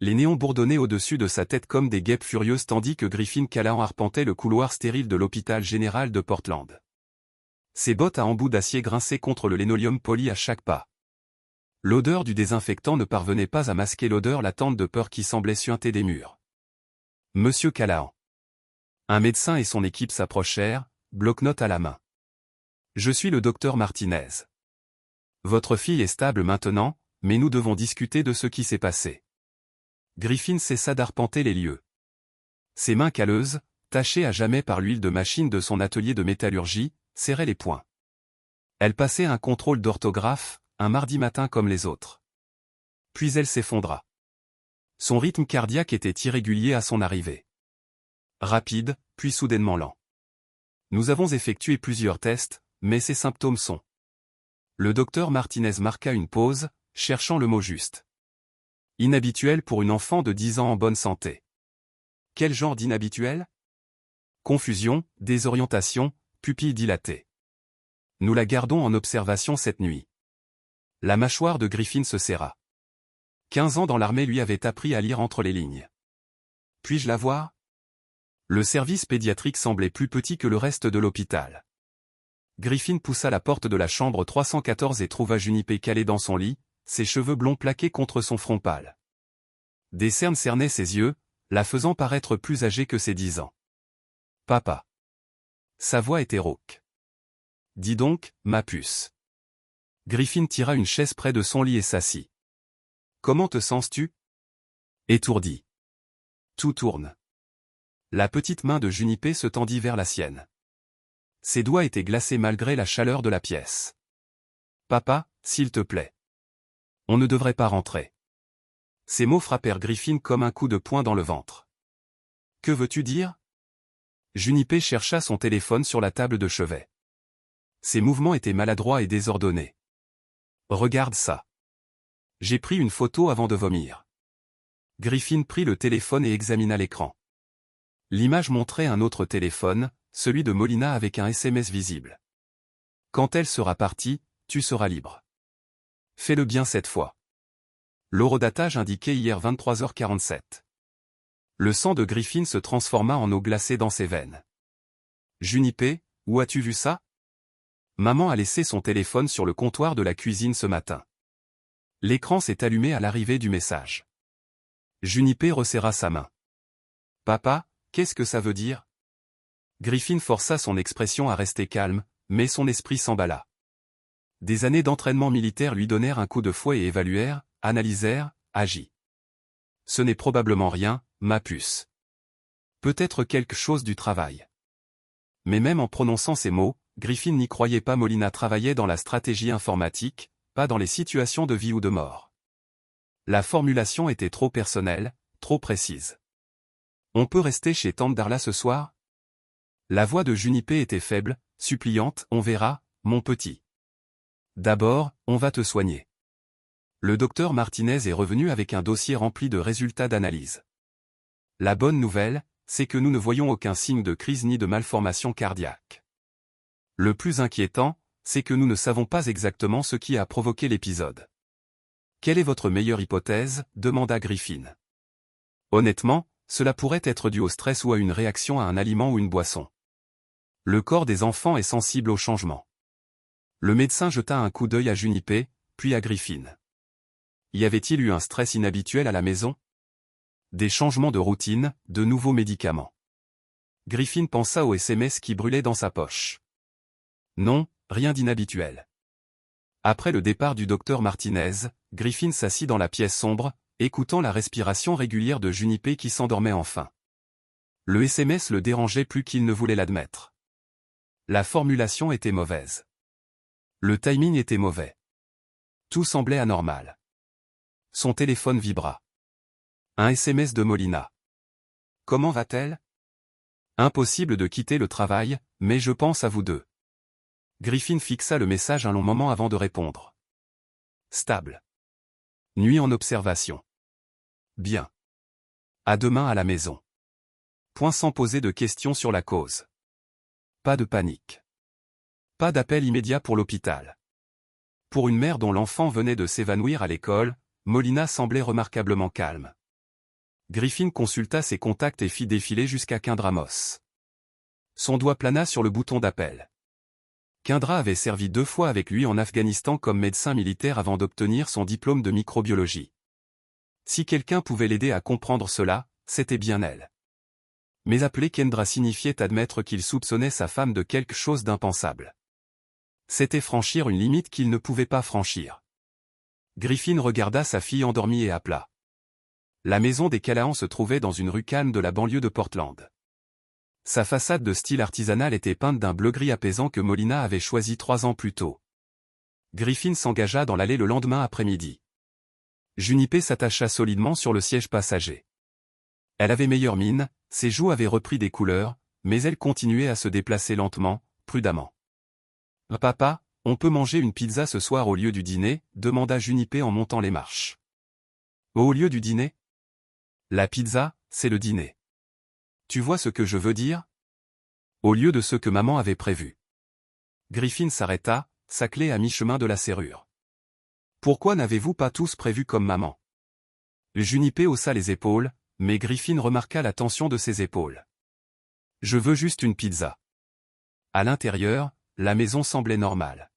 Les néons bourdonnaient au-dessus de sa tête comme des guêpes furieuses tandis que Griffin Callahan arpentait le couloir stérile de l'hôpital général de Portland. Ses bottes à embouts d'acier grinçaient contre le linoléum poli à chaque pas. L'odeur du désinfectant ne parvenait pas à masquer l'odeur latente de peur qui semblait suinter des murs. Monsieur Callahan. Un médecin et son équipe s'approchèrent, bloc-notes à la main. Je suis le docteur Martinez. Votre fille est stable maintenant, mais nous devons discuter de ce qui s'est passé. Griffin cessa d'arpenter les lieux. Ses mains calleuses, tachées à jamais par l'huile de machine de son atelier de métallurgie, serraient les poings. Elle passait un contrôle d'orthographe, un mardi matin comme les autres. Puis elle s'effondra. Son rythme cardiaque était irrégulier à son arrivée. Rapide, puis soudainement lent. Nous avons effectué plusieurs tests, mais ces symptômes sont... Le docteur Martinez marqua une pause, cherchant le mot juste. Inhabituel pour une enfant de 10 ans en bonne santé. Quel genre d'inhabituel? Confusion, désorientation, pupilles dilatées. Nous la gardons en observation cette nuit. La mâchoire de Griffin se serra. 15 ans dans l'armée lui avait appris à lire entre les lignes. Puis-je la voir? Le service pédiatrique semblait plus petit que le reste de l'hôpital. Griffin poussa la porte de la chambre 314 et trouva Junipé calée dans son lit, ses cheveux blonds plaqués contre son front pâle. Des cernes cernaient ses yeux, la faisant paraître plus âgée que ses 10 ans. Papa. Sa voix était rauque. Dis donc, ma puce. Griffin tira une chaise près de son lit et s'assit. Comment te sens-tu? Étourdi. Tout tourne. La petite main de Junipé se tendit vers la sienne. Ses doigts étaient glacés malgré la chaleur de la pièce. Papa, s'il te plaît. On ne devrait pas rentrer. Ces mots frappèrent Griffin comme un coup de poing dans le ventre. Que veux-tu dire? Junipé chercha son téléphone sur la table de chevet. Ses mouvements étaient maladroits et désordonnés. Regarde ça. J'ai pris une photo avant de vomir. Griffin prit le téléphone et examina l'écran. L'image montrait un autre téléphone, celui de Molina avec un SMS visible. Quand elle sera partie, tu seras libre. Fais-le bien cette fois. L'horodatage indiquait hier 23h47. Le sang de Griffin se transforma en eau glacée dans ses veines. Junipé, où as-tu vu ça? Maman a laissé son téléphone sur le comptoir de la cuisine ce matin. L'écran s'est allumé à l'arrivée du message. Junipé resserra sa main. Papa, qu'est-ce que ça veut dire? Griffin força son expression à rester calme, mais son esprit s'emballa. Des années d'entraînement militaire lui donnèrent un coup de fouet et évaluèrent, analysèrent, agit. Ce n'est probablement rien, ma puce. Peut-être quelque chose du travail. Mais même en prononçant ces mots, Griffin n'y croyait pas. Molina travaillait dans la stratégie informatique, pas dans les situations de vie ou de mort. La formulation était trop personnelle, trop précise. On peut rester chez tante Darla ce soir? La voix de Junipé était faible, suppliante. On verra, mon petit. D'abord, on va te soigner. Le docteur Martinez est revenu avec un dossier rempli de résultats d'analyse. La bonne nouvelle, c'est que nous ne voyons aucun signe de crise ni de malformation cardiaque. Le plus inquiétant, c'est que nous ne savons pas exactement ce qui a provoqué l'épisode. Quelle est votre meilleure hypothèse? Demanda Griffin. Honnêtement, cela pourrait être dû au stress ou à une réaction à un aliment ou une boisson. Le corps des enfants est sensible au changement. Le médecin jeta un coup d'œil à Junipé, puis à Griffin. Y avait-il eu un stress inhabituel à la maison? Des changements de routine, de nouveaux médicaments. Griffin pensa au SMS qui brûlait dans sa poche. Non, rien d'inhabituel. Après le départ du docteur Martinez, Griffin s'assit dans la pièce sombre, écoutant la respiration régulière de Junipé qui s'endormait enfin. Le SMS le dérangeait plus qu'il ne voulait l'admettre. La formulation était mauvaise. Le timing était mauvais. Tout semblait anormal. Son téléphone vibra. Un SMS de Molina. Comment va-t-elle? Impossible de quitter le travail, mais je pense à vous deux. Griffin fixa le message un long moment avant de répondre. Stable. Nuit en observation. Bien. À demain à la maison. Point sans poser de questions sur la cause. Pas de panique. Pas d'appel immédiat pour l'hôpital. Pour une mère dont l'enfant venait de s'évanouir à l'école, Molina semblait remarquablement calme. Griffin consulta ses contacts et fit défiler jusqu'à Kindramoss. Son doigt plana sur le bouton d'appel. Kindra avait servi 2 fois avec lui en Afghanistan comme médecin militaire avant d'obtenir son diplôme de microbiologie. Si quelqu'un pouvait l'aider à comprendre cela, c'était bien elle. Mais appeler Kendra signifiait admettre qu'il soupçonnait sa femme de quelque chose d'impensable. C'était franchir une limite qu'il ne pouvait pas franchir. Griffin regarda sa fille endormie et appela. La maison des Callahan se trouvait dans une rue calme de la banlieue de Portland. Sa façade de style artisanal était peinte d'un bleu-gris apaisant que Molina avait choisi 3 ans plus tôt. Griffin s'engagea dans l'allée le lendemain après-midi. Junipé s'attacha solidement sur le siège passager. Elle avait meilleure mine, ses joues avaient repris des couleurs, mais elle continuait à se déplacer lentement, prudemment. « Papa, on peut manger une pizza ce soir au lieu du dîner ?» demanda Junipé en montant les marches. « Au lieu du dîner ? La pizza, c'est le dîner. Tu vois ce que je veux dire ? Au lieu de ce que maman avait prévu. » Griffin s'arrêta, sa clé à mi-chemin de la serrure. « Pourquoi n'avez-vous pas tous prévu comme maman ?» Junipé haussa les épaules, mais Griffin remarqua la tension de ses épaules. « Je veux juste une pizza. » À l'intérieur, la maison semblait normale.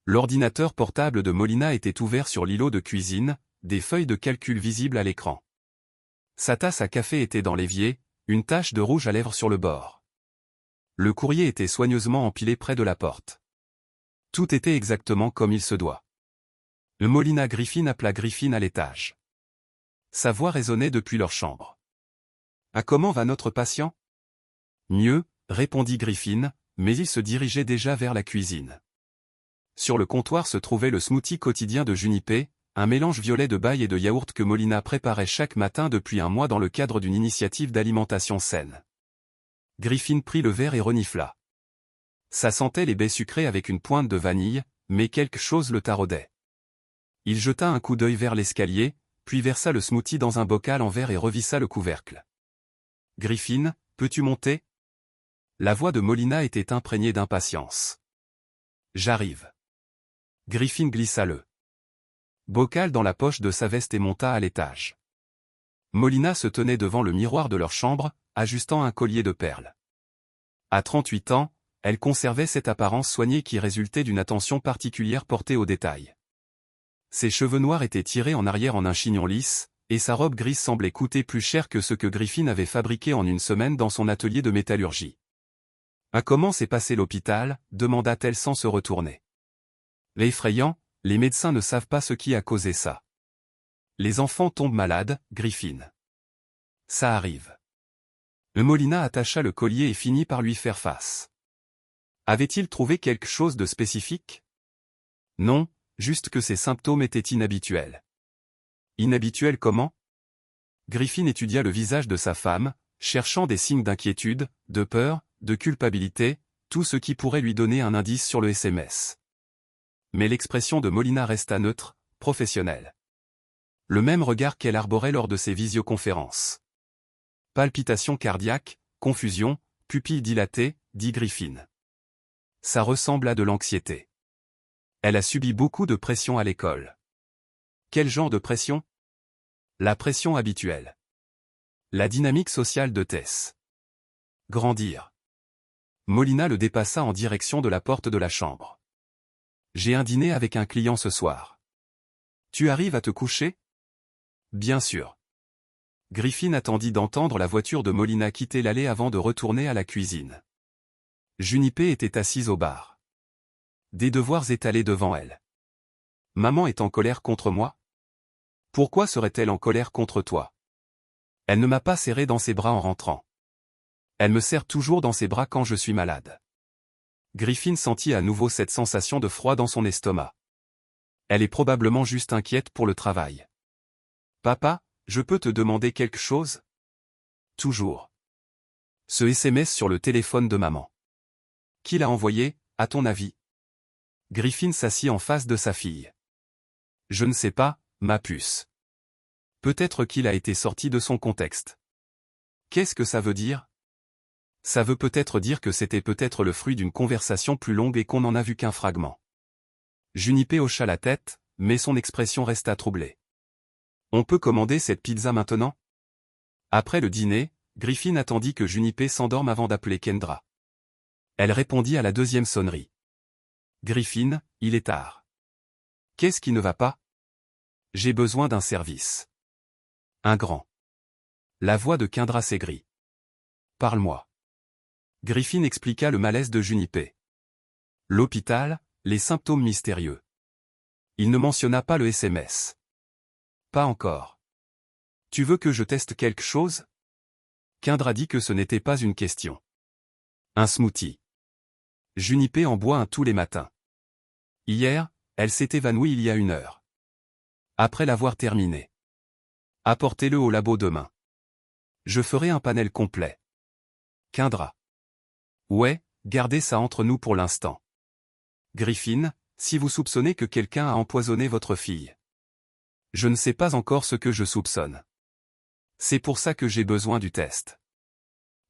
L'ordinateur portable de Molina était ouvert sur l'îlot de cuisine, des feuilles de calcul visibles à l'écran. Sa tasse à café était dans l'évier, une tache de rouge à lèvres sur le bord. Le courrier était soigneusement empilé près de la porte. Tout était exactement comme il se doit. Molina Griffin appela Griffin à l'étage. Sa voix résonnait depuis leur chambre. « Ah, comment va notre patient ?» « Mieux, » répondit Griffin, mais il se dirigeait déjà vers la cuisine. Sur le comptoir se trouvait le smoothie quotidien de Junipé, un mélange violet de baille et de yaourt que Molina préparait chaque matin depuis 1 mois dans le cadre d'une initiative d'alimentation saine. Griffin prit le verre et renifla. Ça sentait les baies sucrées avec une pointe de vanille, mais quelque chose le taraudait. Il jeta un coup d'œil vers l'escalier, puis versa le smoothie dans un bocal en verre et revissa le couvercle. « Griffin, peux-tu monter ?» La voix de Molina était imprégnée d'impatience. « J'arrive. » Griffin glissa le bocal dans la poche de sa veste et monta à l'étage. Molina se tenait devant le miroir de leur chambre, ajustant un collier de perles. À 38 ans, elle conservait cette apparence soignée qui résultait d'une attention particulière portée aux détails. Ses cheveux noirs étaient tirés en arrière en un chignon lisse, et sa robe grise semblait coûter plus cher que ce que Griffin avait fabriqué en 1 semaine dans son atelier de métallurgie. « Ah, comment s'est passé l'hôpital ?» demanda-t-elle sans se retourner. « Effrayant, les médecins ne savent pas ce qui a causé ça. Les enfants tombent malades, Griffin. Ça arrive. » Molina attacha le collier et finit par lui faire face. Avait-il trouvé quelque chose de spécifique? Non, juste que ses symptômes étaient inhabituels. Inhabituels comment? Griffin étudia le visage de sa femme, cherchant des signes d'inquiétude, de peur, de culpabilité, tout ce qui pourrait lui donner un indice sur le SMS. Mais l'expression de Molina resta neutre, professionnelle. Le même regard qu'elle arborait lors de ses visioconférences. Palpitations cardiaques, confusion, pupilles dilatées, dit Griffin. Ça ressemble à de l'anxiété. Elle a subi beaucoup de pression à l'école. Quel genre de pression? La pression habituelle. La dynamique sociale de Tess. Grandir. Molina le dépassa en direction de la porte de la chambre. J'ai un dîner avec un client ce soir. Tu arrives à te coucher? Bien sûr. Griffin attendit d'entendre la voiture de Molina quitter l'allée avant de retourner à la cuisine. Junipé était assise au bar. Des devoirs étalés devant elle. Maman est en colère contre moi? Pourquoi serait-elle en colère contre toi? Elle ne m'a pas serré dans ses bras en rentrant. Elle me serre toujours dans ses bras quand je suis malade. Griffin sentit à nouveau cette sensation de froid dans son estomac. Elle est probablement juste inquiète pour le travail. Papa, je peux te demander quelque chose? Toujours. Ce SMS sur le téléphone de maman. Qui l'a envoyé, à ton avis? Griffin s'assit en face de sa fille. Je ne sais pas, ma puce. Peut-être qu'il a été sorti de son contexte. Qu'est-ce que ça veut dire? Ça veut peut-être dire que c'était peut-être le fruit d'une conversation plus longue et qu'on n'en a vu qu'un fragment. Junipé hocha la tête, mais son expression resta troublée. On peut commander cette pizza maintenant? Après le dîner, Griffin attendit que Junipé s'endorme avant d'appeler Kendra. Elle répondit à la deuxième sonnerie. Griffin, il est tard. Qu'est-ce qui ne va pas? J'ai besoin d'un service. Un grand. La voix de Kendra s'aigrit. Parle-moi. Griffin expliqua le malaise de Junipé. L'hôpital, les symptômes mystérieux. Il ne mentionna pas le SMS. Pas encore. Tu veux que je teste quelque chose? Kendra dit que ce n'était pas une question. Un smoothie. Junipé en boit un tous les matins. Hier, elle s'est évanouie il y a 1 heure. Après l'avoir terminé. Apportez-le au labo demain. Je ferai un panel complet. Kendra. Ouais, gardez ça entre nous pour l'instant. Griffin, si vous soupçonnez que quelqu'un a empoisonné votre fille. Je ne sais pas encore ce que je soupçonne. C'est pour ça que j'ai besoin du test.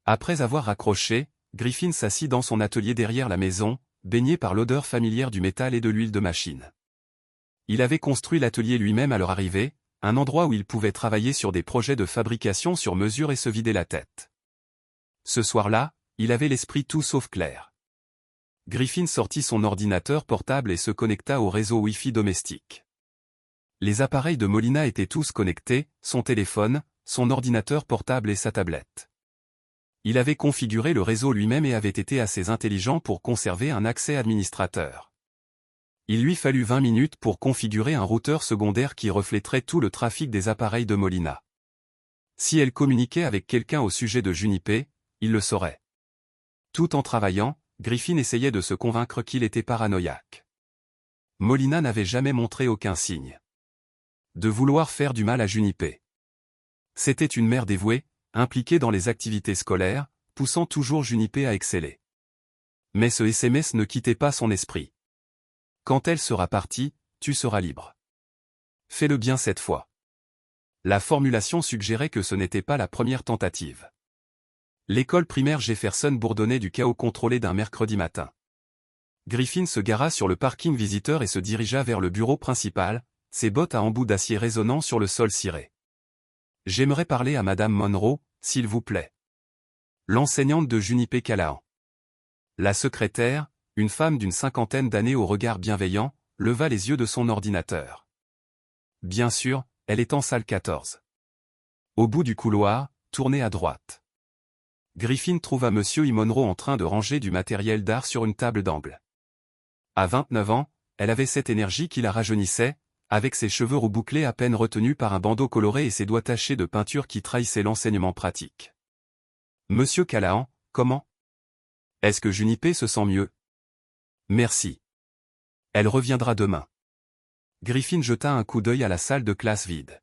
Après avoir raccroché, Griffin s'assit dans son atelier derrière la maison, baigné par l'odeur familière du métal et de l'huile de machine. Il avait construit l'atelier lui-même à leur arrivée, un endroit où il pouvait travailler sur des projets de fabrication sur mesure et se vider la tête. Ce soir-là, il avait l'esprit tout sauf clair. Griffin sortit son ordinateur portable et se connecta au réseau Wi-Fi domestique. Les appareils de Molina étaient tous connectés, son téléphone, son ordinateur portable et sa tablette. Il avait configuré le réseau lui-même et avait été assez intelligent pour conserver un accès administrateur. Il lui fallut 20 minutes pour configurer un routeur secondaire qui reflèterait tout le trafic des appareils de Molina. Si elle communiquait avec quelqu'un au sujet de Junipé, il le saurait. Tout en travaillant, Griffin essayait de se convaincre qu'il était paranoïaque. Molina n'avait jamais montré aucun signe de vouloir faire du mal à Junipé. C'était une mère dévouée, impliquée dans les activités scolaires, poussant toujours Junipé à exceller. Mais ce SMS ne quittait pas son esprit. Quand elle sera partie, tu seras libre. Fais-le bien cette fois. La formulation suggérait que ce n'était pas la première tentative. L'école primaire Jefferson bourdonnait du chaos contrôlé d'un mercredi matin. Griffin se gara sur le parking visiteur et se dirigea vers le bureau principal, ses bottes à embout d'acier résonnant sur le sol ciré. J'aimerais parler à Madame Monroe, s'il vous plaît. L'enseignante de Junipé Callahan. La secrétaire, une femme d'une 50aine d'années au regard bienveillant, leva les yeux de son ordinateur. Bien sûr, elle est en salle 14. Au bout du couloir, tournez à droite. Griffin trouva Monsieur Monroe en train de ranger du matériel d'art sur une table d'angle. À 29 ans, elle avait cette énergie qui la rajeunissait, avec ses cheveux roux bouclés à peine retenus par un bandeau coloré et ses doigts tachés de peinture qui trahissaient l'enseignement pratique. Monsieur Callahan, comment? Est-ce que Junipé se sent mieux? Merci. Elle reviendra demain. Griffin jeta un coup d'œil à la salle de classe vide.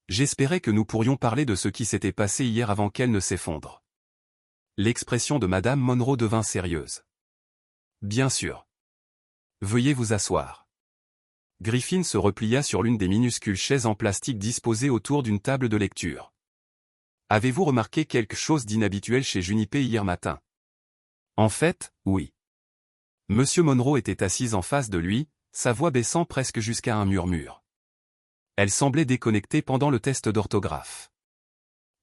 J'espérais que nous pourrions parler de ce qui s'était passé hier avant qu'elle ne s'effondre. L'expression de Madame Monroe devint sérieuse. Bien sûr. Veuillez vous asseoir. Griffin se replia sur l'une des minuscules chaises en plastique disposées autour d'une table de lecture. Avez-vous remarqué quelque chose d'inhabituel chez Junipé hier matin? En fait, oui. Monsieur Monroe était assise en face de lui, sa voix baissant presque jusqu'à un murmure. Elle semblait déconnectée pendant le test d'orthographe.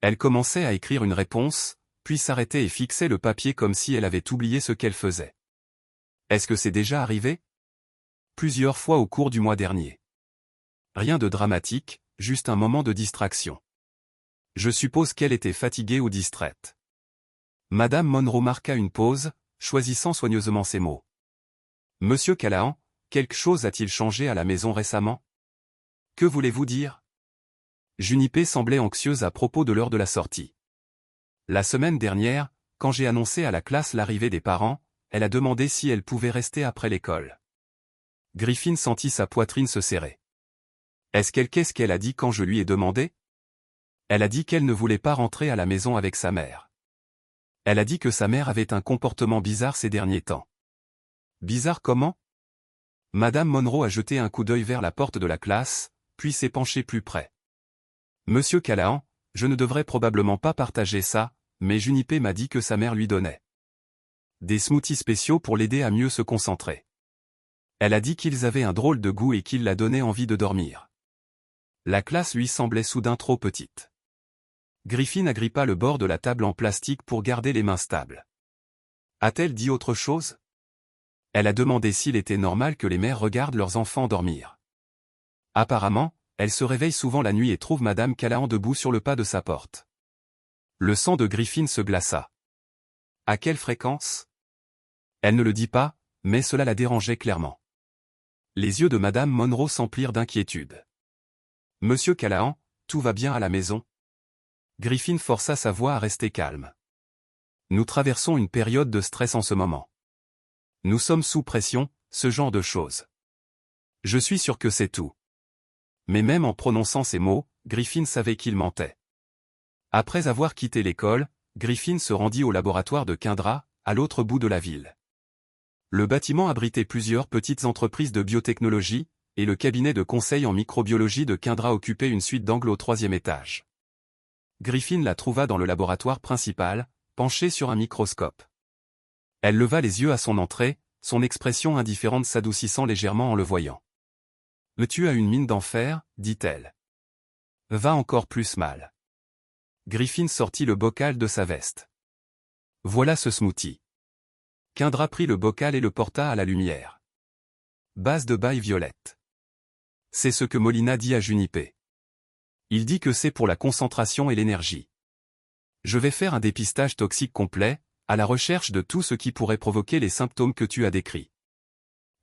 Elle commençait à écrire une réponse, puis s'arrêtait et fixait le papier comme si elle avait oublié ce qu'elle faisait. Est-ce que c'est déjà arrivé? Plusieurs fois au cours du mois dernier. Rien de dramatique, juste un moment de distraction. Je suppose qu'elle était fatiguée ou distraite. Madame Monroe marqua une pause, choisissant soigneusement ses mots. Monsieur Callahan, quelque chose a-t-il changé à la maison récemment? Que voulez-vous dire? Junipé semblait anxieuse à propos de l'heure de la sortie. La semaine dernière, quand j'ai annoncé à la classe l'arrivée des parents, elle a demandé si elle pouvait rester après l'école. Griffin sentit sa poitrine se serrer. Qu'est-ce qu'elle a dit quand je lui ai demandé? Elle a dit qu'elle ne voulait pas rentrer à la maison avec sa mère. Elle a dit que sa mère avait un comportement bizarre ces derniers temps. Bizarre comment? Madame Monroe a jeté un coup d'œil vers la porte de la classe, puis s'est penchée plus près. Monsieur Callahan, je ne devrais probablement pas partager ça, mais Junipé m'a dit que sa mère lui donnait des smoothies spéciaux pour l'aider à mieux se concentrer. Elle a dit qu'ils avaient un drôle de goût et qu'ils la donnaient envie de dormir. La classe lui semblait soudain trop petite. Griffin agrippa le bord de la table en plastique pour garder les mains stables. A-t-elle dit autre chose? Elle a demandé s'il était normal que les mères regardent leurs enfants dormir. Apparemment, elle se réveille souvent la nuit et trouve Madame Callahan debout sur le pas de sa porte. Le sang de Griffin se glaça. À quelle fréquence? Elle ne le dit pas, mais cela la dérangeait clairement. Les yeux de Madame Monroe s'emplirent d'inquiétude. Monsieur Callahan, tout va bien à la maison? Griffin força sa voix à rester calme. Nous traversons une période de stress en ce moment. Nous sommes sous pression, ce genre de choses. Je suis sûr que c'est tout. Mais même en prononçant ces mots, Griffin savait qu'il mentait. Après avoir quitté l'école, Griffin se rendit au laboratoire de Kendra, à l'autre bout de la ville. Le bâtiment abritait plusieurs petites entreprises de biotechnologie, et le cabinet de conseil en microbiologie de Kendra occupait une suite d'angles au 3e étage. Griffin la trouva dans le laboratoire principal, penchée sur un microscope. Elle leva les yeux à son entrée, son expression indifférente s'adoucissant légèrement en le voyant. « Tu as une mine d'enfer, dit-elle. Va encore plus mal. » Griffin sortit le bocal de sa veste. « Voilà ce smoothie. » Kendra prit le bocal et le porta à la lumière. Base de baille violette. C'est ce que Molina dit à Junipé. Il dit que c'est pour la concentration et l'énergie. Je vais faire un dépistage toxique complet, à la recherche de tout ce qui pourrait provoquer les symptômes que tu as décrits.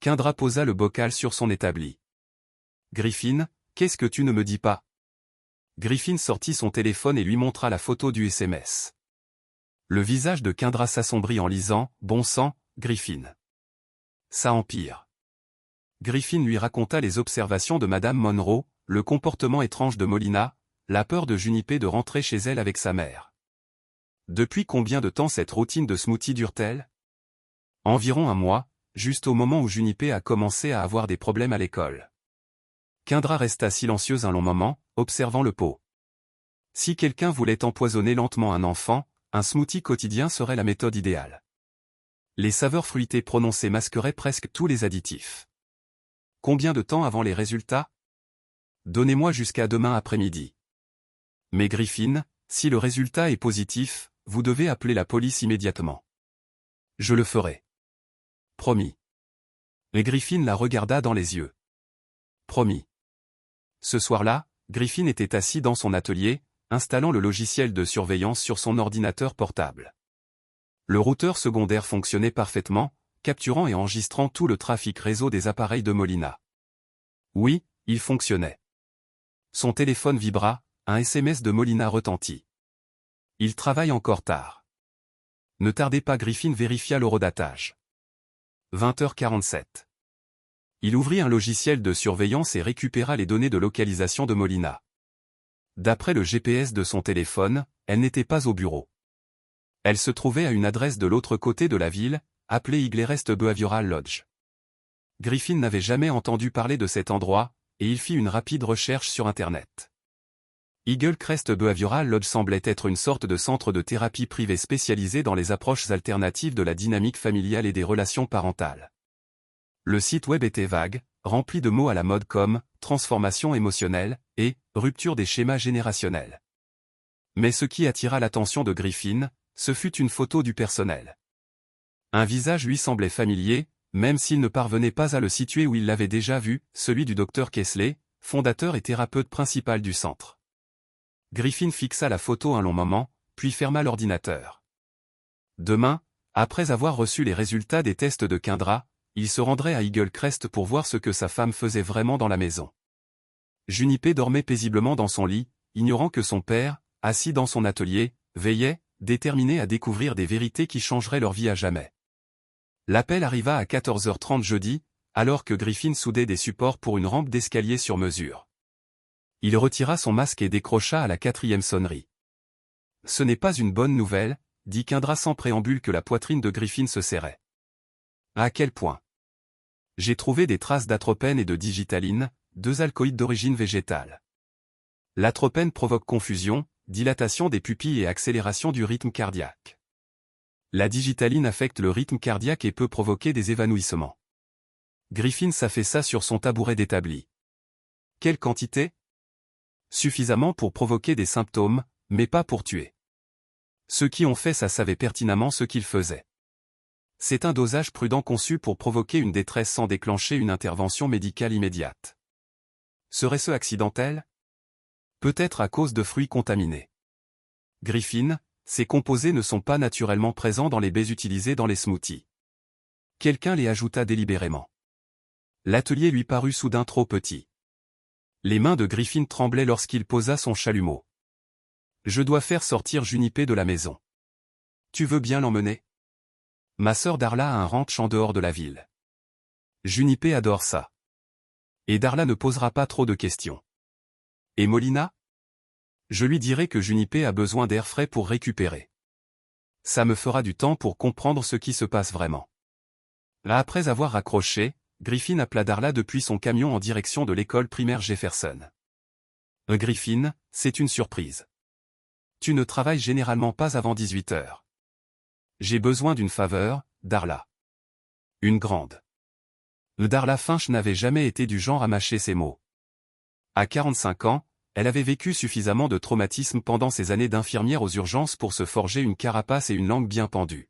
Kendra posa le bocal sur son établi. Griffin, qu'est-ce que tu ne me dis pas? Griffin sortit son téléphone et lui montra la photo du SMS. Le visage de Kendra s'assombrit en lisant « Bon sang, Griffin. » Ça empire. Griffin lui raconta les observations de Madame Monroe, le comportement étrange de Molina, la peur de Junipé de rentrer chez elle avec sa mère. Depuis combien de temps cette routine de smoothie dure-t-elle? Environ un mois, juste au moment où Junipé a commencé à avoir des problèmes à l'école. Kendra resta silencieuse un long moment, observant le pot. Si quelqu'un voulait empoisonner lentement un enfant, un smoothie quotidien serait la méthode idéale. Les saveurs fruitées prononcées masqueraient presque tous les additifs. Combien de temps avant les résultats? Donnez-moi jusqu'à demain après-midi. Mais Griffin, si le résultat est positif, vous devez appeler la police immédiatement. Je le ferai. Promis. Et Griffin la regarda dans les yeux. Promis. Ce soir-là, Griffin était assis dans son atelier, installant le logiciel de surveillance sur son ordinateur portable. Le routeur secondaire fonctionnait parfaitement, capturant et enregistrant tout le trafic réseau des appareils de Molina. Oui, il fonctionnait. Son téléphone vibra, un SMS de Molina retentit. Il travaille encore tard. Ne tardez pas, Griffin vérifia l'horodatage. 20h47. Il ouvrit un logiciel de surveillance et récupéra les données de localisation de Molina. D'après le GPS de son téléphone, elle n'était pas au bureau. Elle se trouvait à une adresse de l'autre côté de la ville, appelée Eaglerest Behavioral Lodge. Griffin n'avait jamais entendu parler de cet endroit, et il fit une rapide recherche sur Internet. Eaglecrest Behavioral Lodge semblait être une sorte de centre de thérapie privé spécialisé dans les approches alternatives de la dynamique familiale et des relations parentales. Le site web était vague, rempli de mots à la mode comme « transformation émotionnelle » et « rupture des schémas générationnels ». Mais ce qui attira l'attention de Griffin, ce fut une photo du personnel. Un visage lui semblait familier, même s'il ne parvenait pas à le situer où il l'avait déjà vu, celui du Dr Kesley, fondateur et thérapeute principal du centre. Griffin fixa la photo un long moment, puis ferma l'ordinateur. Demain, après avoir reçu les résultats des tests de Kendra, il se rendrait à Eaglecrest pour voir ce que sa femme faisait vraiment dans la maison. Junipé dormait paisiblement dans son lit, ignorant que son père, assis dans son atelier, veillait, déterminé à découvrir des vérités qui changeraient leur vie à jamais. L'appel arriva à 14h30 jeudi, alors que Griffin soudait des supports pour une rampe d'escalier sur mesure. Il retira son masque et décrocha à la 4e sonnerie. « Ce n'est pas une bonne nouvelle », dit Kendra sans préambule que la poitrine de Griffin se serrait. « À quel point ? » J'ai trouvé des traces d'atropène et de digitaline, deux alcoïdes d'origine végétale. L'atropène provoque confusion, dilatation des pupilles et accélération du rythme cardiaque. La digitaline affecte le rythme cardiaque et peut provoquer des évanouissements. Griffin s'affaissa sur son tabouret d'établi. Quelle quantité? Suffisamment pour provoquer des symptômes, mais pas pour tuer. Ceux qui ont fait ça savaient pertinemment ce qu'ils faisaient. C'est un dosage prudent conçu pour provoquer une détresse sans déclencher une intervention médicale immédiate. Serait-ce accidentel? Peut-être à cause de fruits contaminés. Griffin, ces composés ne sont pas naturellement présents dans les baies utilisées dans les smoothies. Quelqu'un les ajouta délibérément. L'atelier lui parut soudain trop petit. Les mains de Griffin tremblaient lorsqu'il posa son chalumeau. Je dois faire sortir Junipé de la maison. Tu veux bien l'emmener? Ma sœur Darla a un ranch en dehors de la ville. Junipé adore ça. Et Darla ne posera pas trop de questions. Et Molina? Je lui dirai que Junipé a besoin d'air frais pour récupérer. Ça me fera du temps pour comprendre ce qui se passe vraiment. Là, après avoir raccroché, Griffin appela Darla depuis son camion en direction de l'école primaire Jefferson. Griffin, c'est une surprise. Tu ne travailles généralement pas avant 18 heures. J'ai besoin d'une faveur, Darla. Une grande. Darla Finch n'avait jamais été du genre à mâcher ses mots. À 45 ans, elle avait vécu suffisamment de traumatismes pendant ses années d'infirmière aux urgences pour se forger une carapace et une langue bien pendue.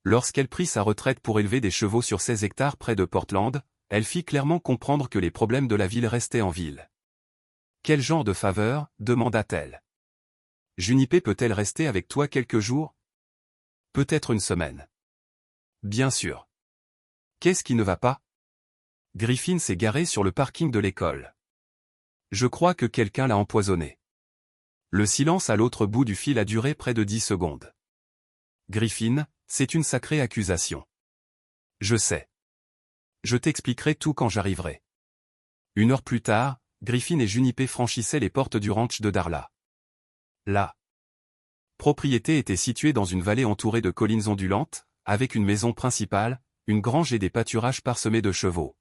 Lorsqu'elle prit sa retraite pour élever des chevaux sur 16 hectares près de Portland, elle fit clairement comprendre que les problèmes de la ville restaient en ville. Quel genre de faveur, demanda-t-elle. Junipé peut-elle rester avec toi quelques jours? Peut-être une semaine. Bien sûr. Qu'est-ce qui ne va pas? Griffin s'est garé sur le parking de l'école. Je crois que quelqu'un l'a empoisonné. Le silence à l'autre bout du fil a duré près de 10 secondes. Griffin, c'est une sacrée accusation. Je sais. Je t'expliquerai tout quand j'arriverai. 1 heure plus tard, Griffin et Junipé franchissaient les portes du ranch de Darla. La propriété était située dans une vallée entourée de collines ondulantes, avec une maison principale, une grange et des pâturages parsemés de chevaux.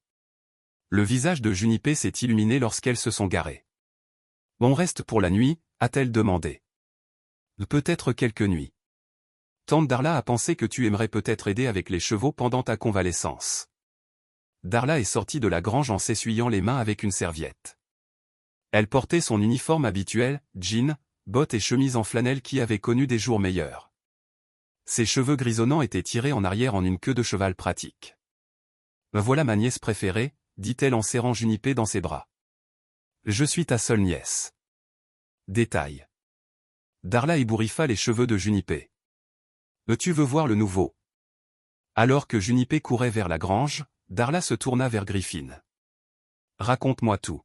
Le visage de Junipé s'est illuminé lorsqu'elles se sont garées. « On reste pour la nuit ?» a-t-elle demandé. « Peut-être quelques nuits. Tante Darla a pensé que tu aimerais peut-être aider avec les chevaux pendant ta convalescence. » Darla est sortie de la grange en s'essuyant les mains avec une serviette. Elle portait son uniforme habituel, jeans, bottes et chemise en flanelle qui avait connu des jours meilleurs. Ses cheveux grisonnants étaient tirés en arrière en une queue de cheval pratique. « Voilà ma nièce préférée, » dit-elle en serrant Junipé dans ses bras. « Je suis ta seule nièce. » Détail. Darla ébouriffa les cheveux de Junipé. « Tu veux voir le nouveau ?» Alors que Junipé courait vers la grange, Darla se tourna vers Griffin. « Raconte-moi tout. »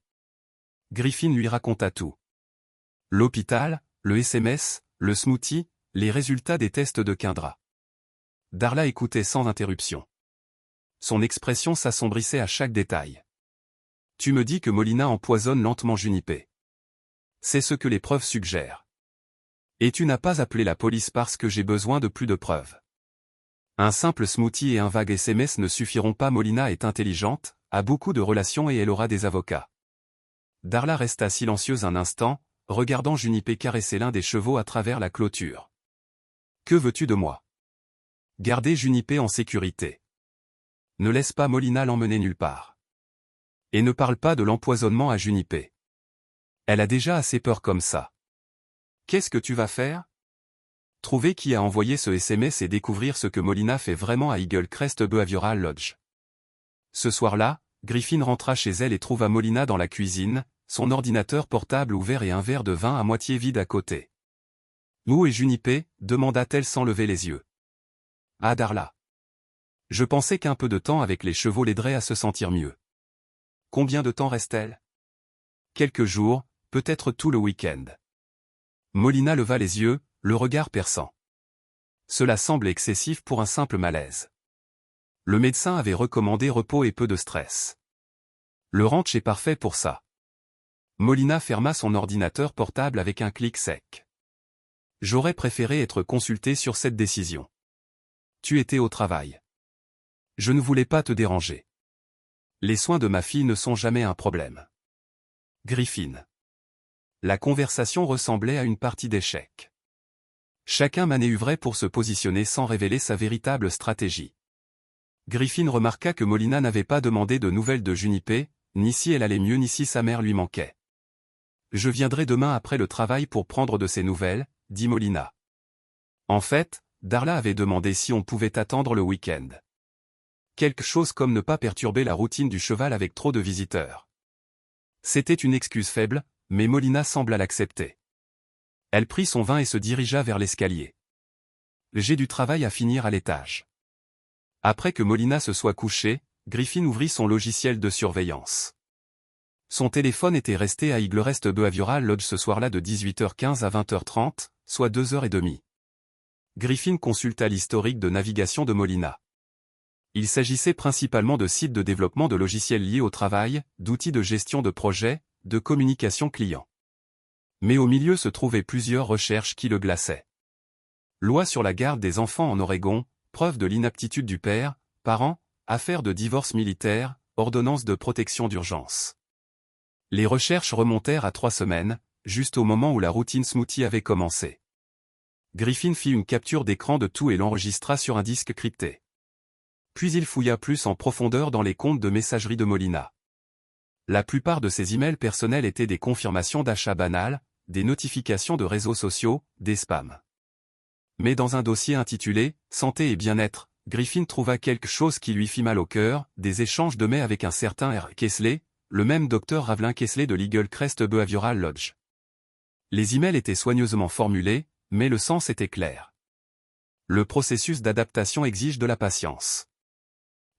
Griffin lui raconta tout. L'hôpital, le SMS, le smoothie, les résultats des tests de Kindra. Darla écoutait sans interruption. Son expression s'assombrissait à chaque détail. « Tu me dis que Molina empoisonne lentement Junipé. C'est ce que les preuves suggèrent. Et tu n'as pas appelé la police parce que j'ai besoin de plus de preuves. Un simple smoothie et un vague SMS ne suffiront pas. Molina est intelligente, a beaucoup de relations et elle aura des avocats. » Darla resta silencieuse un instant, regardant Junipé caresser l'un des chevaux à travers la clôture. « Que veux-tu de moi? Garder Junipé en sécurité. Ne laisse pas Molina l'emmener nulle part. Et ne parle pas de l'empoisonnement à Junipé. Elle a déjà assez peur comme ça. Qu'est-ce que tu vas faire? Trouver qui a envoyé ce SMS et découvrir ce que Molina fait vraiment à Eagle Crest Behavioral Lodge. » Ce soir-là, Griffin rentra chez elle et trouva Molina dans la cuisine, son ordinateur portable ouvert et un verre de vin à moitié vide à côté. « Où est Junipé ?» demanda-t-elle sans lever les yeux. « Ah Darla. Je pensais qu'un peu de temps avec les chevaux l'aiderait à se sentir mieux. Combien de temps reste-t-elle? Quelques jours, peut-être tout le week-end. » Molina leva les yeux, le regard perçant. Cela semble excessif pour un simple malaise. Le médecin avait recommandé repos et peu de stress. Le ranch est parfait pour ça. Molina ferma son ordinateur portable avec un clic sec. J'aurais préféré être consulté sur cette décision. Tu étais au travail. Je ne voulais pas te déranger. Les soins de ma fille ne sont jamais un problème. Griffin. La conversation ressemblait à une partie d'échecs. Chacun manœuvrait pour se positionner sans révéler sa véritable stratégie. Griffin remarqua que Molina n'avait pas demandé de nouvelles de Junipé, ni si elle allait mieux ni si sa mère lui manquait. Je viendrai demain après le travail pour prendre de ses nouvelles, dit Molina. En fait, Darla avait demandé si on pouvait attendre le week-end. Quelque chose comme ne pas perturber la routine du cheval avec trop de visiteurs. C'était une excuse faible, mais Molina sembla l'accepter. Elle prit son vin et se dirigea vers l'escalier. J'ai du travail à finir à l'étage. Après que Molina se soit couché, Griffin ouvrit son logiciel de surveillance. Son téléphone était resté à Eaglerest Behavioral Lodge ce soir-là de 18h15 à 20h30, soit 2h30. Griffin consulta l'historique de navigation de Molina. Il s'agissait principalement de sites de développement de logiciels liés au travail, d'outils de gestion de projet, de communication client. Mais au milieu se trouvaient plusieurs recherches qui le glaçaient. Loi sur la garde des enfants en Oregon, preuve de l'inaptitude du père, parent, affaire de divorce militaire, ordonnance de protection d'urgence. Les recherches remontèrent à 3 semaines, juste au moment où la routine smoothie avait commencé. Griffin fit une capture d'écran de tout et l'enregistra sur un disque crypté. Puis il fouilla plus en profondeur dans les comptes de messagerie de Molina. La plupart de ses emails personnels étaient des confirmations d'achats banals, des notifications de réseaux sociaux, des spams. Mais dans un dossier intitulé « Santé et bien-être », Griffin trouva quelque chose qui lui fit mal au cœur, des échanges de mai avec un certain R. Kesley, le même Dr Ravelin Kesley de l'Eaglecrest Behavioral Lodge. Les emails étaient soigneusement formulés, mais le sens était clair. Le processus d'adaptation exige de la patience.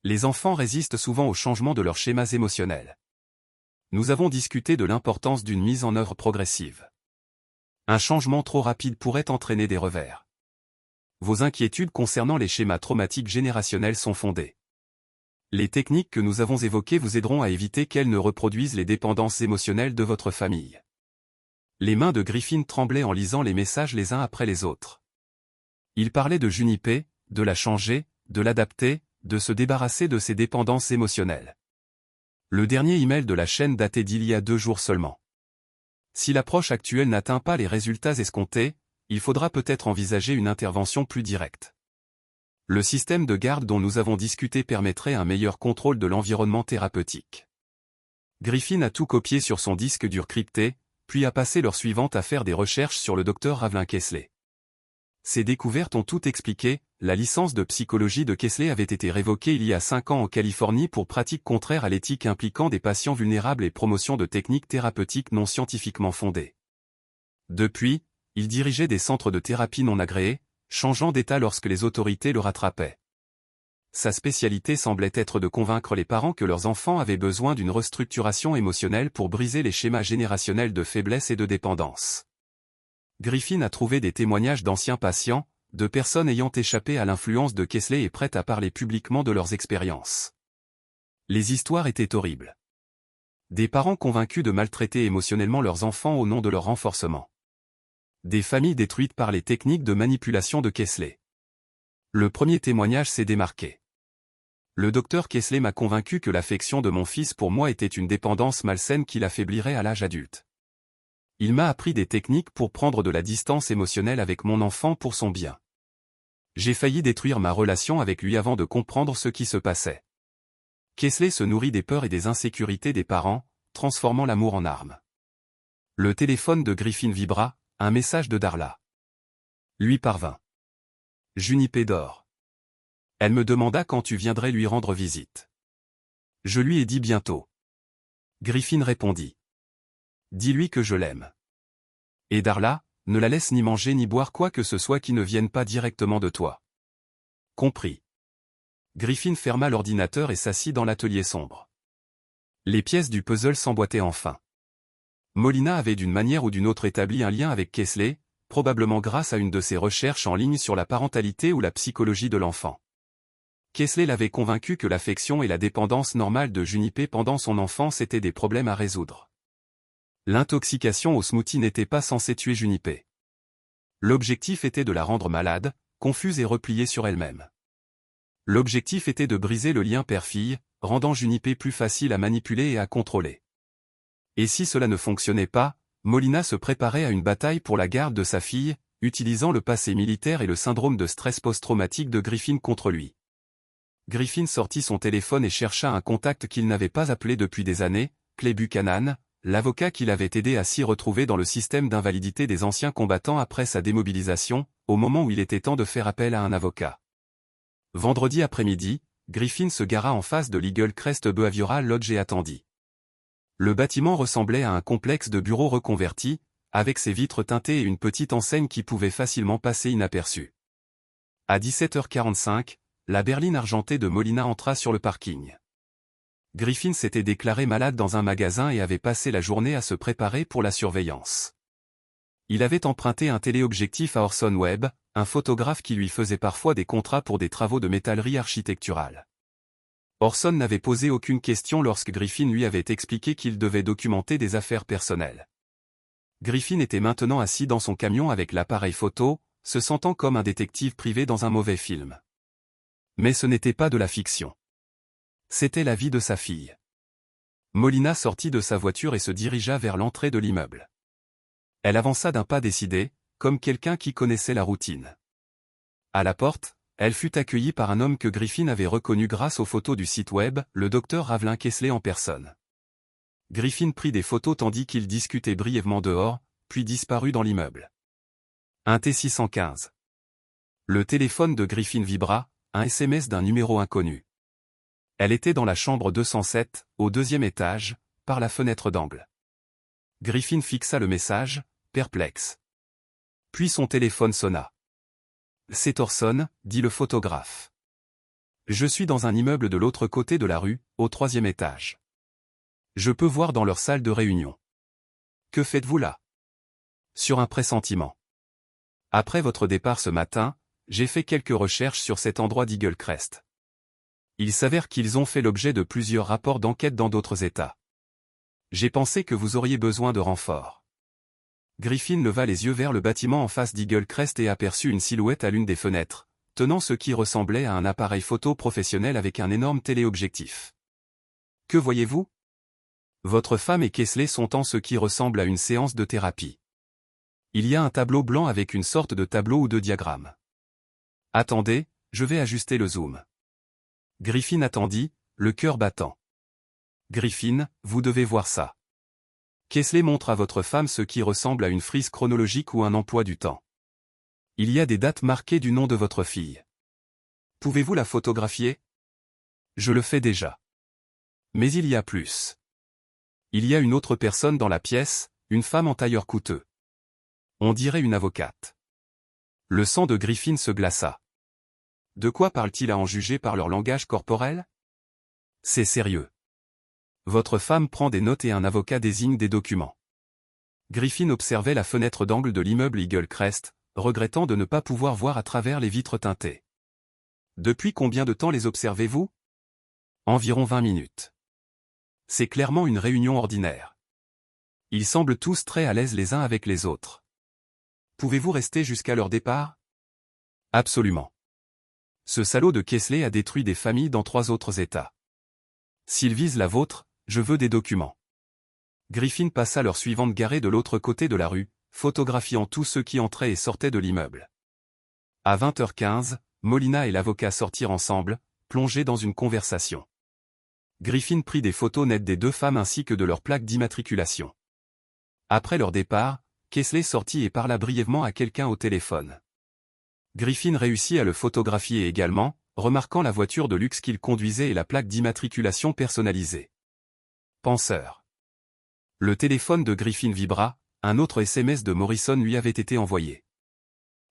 Les enfants résistent souvent au changement de leurs schémas émotionnels. Nous avons discuté de l'importance d'une mise en œuvre progressive. Un changement trop rapide pourrait entraîner des revers. Vos inquiétudes concernant les schémas traumatiques générationnels sont fondées. Les techniques que nous avons évoquées vous aideront à éviter qu'elles ne reproduisent les dépendances émotionnelles de votre famille. Les mains de Griffin tremblaient en lisant les messages les uns après les autres. Il parlait de Junipé, de la changer, de l'adapter, de se débarrasser de ses dépendances émotionnelles. Le dernier email de la chaîne datait d'il y a 2 jours seulement. Si l'approche actuelle n'atteint pas les résultats escomptés, il faudra peut-être envisager une intervention plus directe. Le système de garde dont nous avons discuté permettrait un meilleur contrôle de l'environnement thérapeutique. Griffin a tout copié sur son disque dur crypté, puis a passé l'heure suivante à faire des recherches sur le Dr Ravelin Kesley. Ces découvertes ont tout expliqué. La licence de psychologie de Kesley avait été révoquée il y a 5 ans en Californie pour pratiques contraires à l'éthique impliquant des patients vulnérables et promotion de techniques thérapeutiques non scientifiquement fondées. Depuis, il dirigeait des centres de thérapie non agréés, changeant d'état lorsque les autorités le rattrapaient. Sa spécialité semblait être de convaincre les parents que leurs enfants avaient besoin d'une restructuration émotionnelle pour briser les schémas générationnels de faiblesse et de dépendance. Griffin a trouvé des témoignages d'anciens patients, de personnes ayant échappé à l'influence de Kesley et prêtes à parler publiquement de leurs expériences. Les histoires étaient horribles. Des parents convaincus de maltraiter émotionnellement leurs enfants au nom de leur renforcement. Des familles détruites par les techniques de manipulation de Kesley. Le premier témoignage s'est démarqué. Le docteur Kesley m'a convaincu que l'affection de mon fils pour moi était une dépendance malsaine qui l'affaiblirait à l'âge adulte. Il m'a appris des techniques pour prendre de la distance émotionnelle avec mon enfant pour son bien. J'ai failli détruire ma relation avec lui avant de comprendre ce qui se passait. Kesley se nourrit des peurs et des insécurités des parents, transformant l'amour en arme. Le téléphone de Griffin vibra, un message de Darla. Lui parvint. Junipé dort. Elle me demanda quand tu viendrais lui rendre visite. Je lui ai dit bientôt. Griffin répondit. Dis-lui que je l'aime. Et Darla, ne la laisse ni manger ni boire quoi que ce soit qui ne vienne pas directement de toi. Compris. Griffin ferma l'ordinateur et s'assit dans l'atelier sombre. Les pièces du puzzle s'emboîtaient enfin. Molina avait d'une manière ou d'une autre établi un lien avec Kesley, probablement grâce à une de ses recherches en ligne sur la parentalité ou la psychologie de l'enfant. Kesley l'avait convaincu que l'affection et la dépendance normale de Junipé pendant son enfance étaient des problèmes à résoudre. L'intoxication au smoothie n'était pas censée tuer Junipé. L'objectif était de la rendre malade, confuse et repliée sur elle-même. L'objectif était de briser le lien père-fille, rendant Junipé plus facile à manipuler et à contrôler. Et si cela ne fonctionnait pas, Molina se préparait à une bataille pour la garde de sa fille, utilisant le passé militaire et le syndrome de stress post-traumatique de Griffin contre lui. Griffin sortit son téléphone et chercha un contact qu'il n'avait pas appelé depuis des années, Clay Buchanan, l'avocat qui l'avait aidé à s'y retrouver dans le système d'invalidité des anciens combattants après sa démobilisation, au moment où il était temps de faire appel à un avocat. Vendredi après-midi, Griffin se gara en face de l'Eagle Crest Behavioral Lodge et attendit. Le bâtiment ressemblait à un complexe de bureaux reconvertis, avec ses vitres teintées et une petite enseigne qui pouvait facilement passer inaperçue. À 17h45, la berline argentée de Molina entra sur le parking. Griffin s'était déclaré malade dans un magasin et avait passé la journée à se préparer pour la surveillance. Il avait emprunté un téléobjectif à Orson Webb, un photographe qui lui faisait parfois des contrats pour des travaux de métallerie architecturale. Orson n'avait posé aucune question lorsque Griffin lui avait expliqué qu'il devait documenter des affaires personnelles. Griffin était maintenant assis dans son camion avec l'appareil photo, se sentant comme un détective privé dans un mauvais film. Mais ce n'était pas de la fiction. C'était la vie de sa fille. Molina sortit de sa voiture et se dirigea vers l'entrée de l'immeuble. Elle avança d'un pas décidé, comme quelqu'un qui connaissait la routine. À la porte, elle fut accueillie par un homme que Griffin avait reconnu grâce aux photos du site web, le docteur Ravelin Kessler en personne. Griffin prit des photos tandis qu'il discutait brièvement dehors, puis disparut dans l'immeuble. Un T615. Le téléphone de Griffin vibra, un SMS d'un numéro inconnu. Elle était dans la chambre 207, au 2e étage, par la fenêtre d'angle. Griffin fixa le message, perplexe. Puis son téléphone sonna. « C'est Orson », dit le photographe. « Je suis dans un immeuble de l'autre côté de la rue, au 3e étage. Je peux voir dans leur salle de réunion. Que faites-vous là ? Sur un pressentiment. Après votre départ ce matin, j'ai fait quelques recherches sur cet endroit d'Eagle Crest. Il s'avère qu'ils ont fait l'objet de plusieurs rapports d'enquête dans d'autres États. J'ai pensé que vous auriez besoin de renforts. » Griffin leva les yeux vers le bâtiment en face d'Eagle Crest et aperçut une silhouette à l'une des fenêtres, tenant ce qui ressemblait à un appareil photo professionnel avec un énorme téléobjectif. « Que voyez-vous ? Votre femme et Kessler sont en ce qui ressemble à une séance de thérapie. Il y a un tableau blanc avec une sorte de tableau ou de diagramme. Attendez, je vais ajuster le zoom. » Griffin attendit, le cœur battant. « Griffin, vous devez voir ça. » Kessler montre à votre femme ce qui ressemble à une frise chronologique ou un emploi du temps. Il y a des dates marquées du nom de votre fille. Pouvez-vous la photographier ? Je le fais déjà. Mais il y a plus. Il y a une autre personne dans la pièce, une femme en tailleur coûteux. On dirait une avocate. Le sang de Griffin se glaça. De quoi parle-t-il à en juger par leur langage corporel ? C'est sérieux. Votre femme prend des notes et un avocat désigne des documents. Griffin observait la fenêtre d'angle de l'immeuble Eagle Crest, regrettant de ne pas pouvoir voir à travers les vitres teintées. Depuis combien de temps les observez-vous ? Environ 20 minutes. C'est clairement une réunion ordinaire. Ils semblent tous très à l'aise les uns avec les autres. Pouvez-vous rester jusqu'à leur départ ? Absolument. Ce salaud de Kessler a détruit des familles dans 3 autres États. S'il vise la vôtre, je veux des documents. Griffin passa l'heure suivante garée de l'autre côté de la rue, photographiant tous ceux qui entraient et sortaient de l'immeuble. À 20h15, Molina et l'avocat sortirent ensemble, plongés dans une conversation. Griffin prit des photos nettes des 2 femmes ainsi que de leurs plaques d'immatriculation. Après leur départ, Kessler sortit et parla brièvement à quelqu'un au téléphone. Griffin réussit à le photographier également, remarquant la voiture de luxe qu'il conduisait et la plaque d'immatriculation personnalisée. Penseur. Le téléphone de Griffin vibra, un autre SMS de Morrison lui avait été envoyé.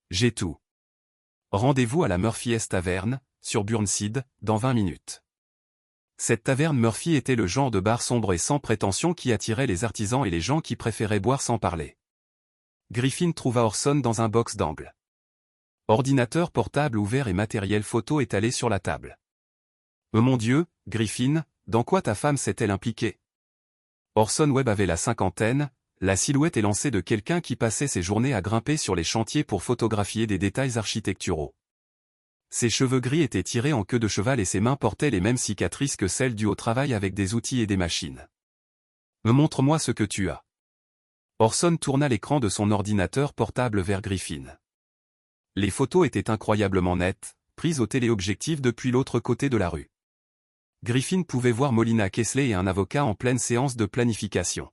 J'ai tout. Rendez-vous à la Murphy's Tavern, sur Burnside, dans 20 minutes. Cette taverne Murphy était le genre de bar sombre et sans prétention qui attirait les artisans et les gens qui préféraient boire sans parler. Griffin trouva Orson dans un box d'angle. Ordinateur portable ouvert et matériel photo étalé sur la table. « Mon Dieu, Griffin, dans quoi ta femme s'est-elle impliquée ?» Orson Webb avait la cinquantaine, la silhouette élancée de quelqu'un qui passait ses journées à grimper sur les chantiers pour photographier des détails architecturaux. Ses cheveux gris étaient tirés en queue de cheval et ses mains portaient les mêmes cicatrices que celles dues au travail avec des outils et des machines. « Montre-moi ce que tu as. » Orson tourna l'écran de son ordinateur portable vers Griffin. Les photos étaient incroyablement nettes, prises au téléobjectif depuis l'autre côté de la rue. Griffin pouvait voir Molina Kessler et un avocat en pleine séance de planification.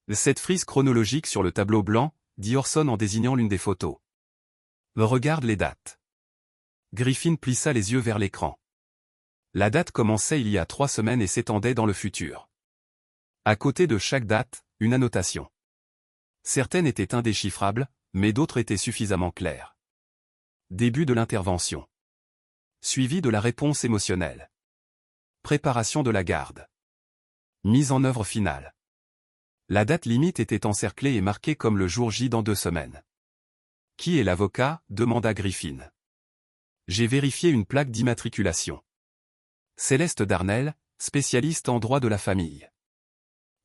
Cette frise chronologique sur le tableau blanc, dit Orson en désignant l'une des photos. Regarde les dates. Griffin plissa les yeux vers l'écran. La date commençait il y a 3 semaines et s'étendait dans le futur. À côté de chaque date, une annotation. Certaines étaient indéchiffrables, mais d'autres étaient suffisamment claires. Début de l'intervention. Suivi de la réponse émotionnelle. Préparation de la garde. Mise en œuvre finale. La date limite était encerclée et marquée comme le jour J dans 2 semaines. Qui est l'avocat ? Demanda Griffin. J'ai vérifié une plaque d'immatriculation. Céleste Darnell, spécialiste en droit de la famille.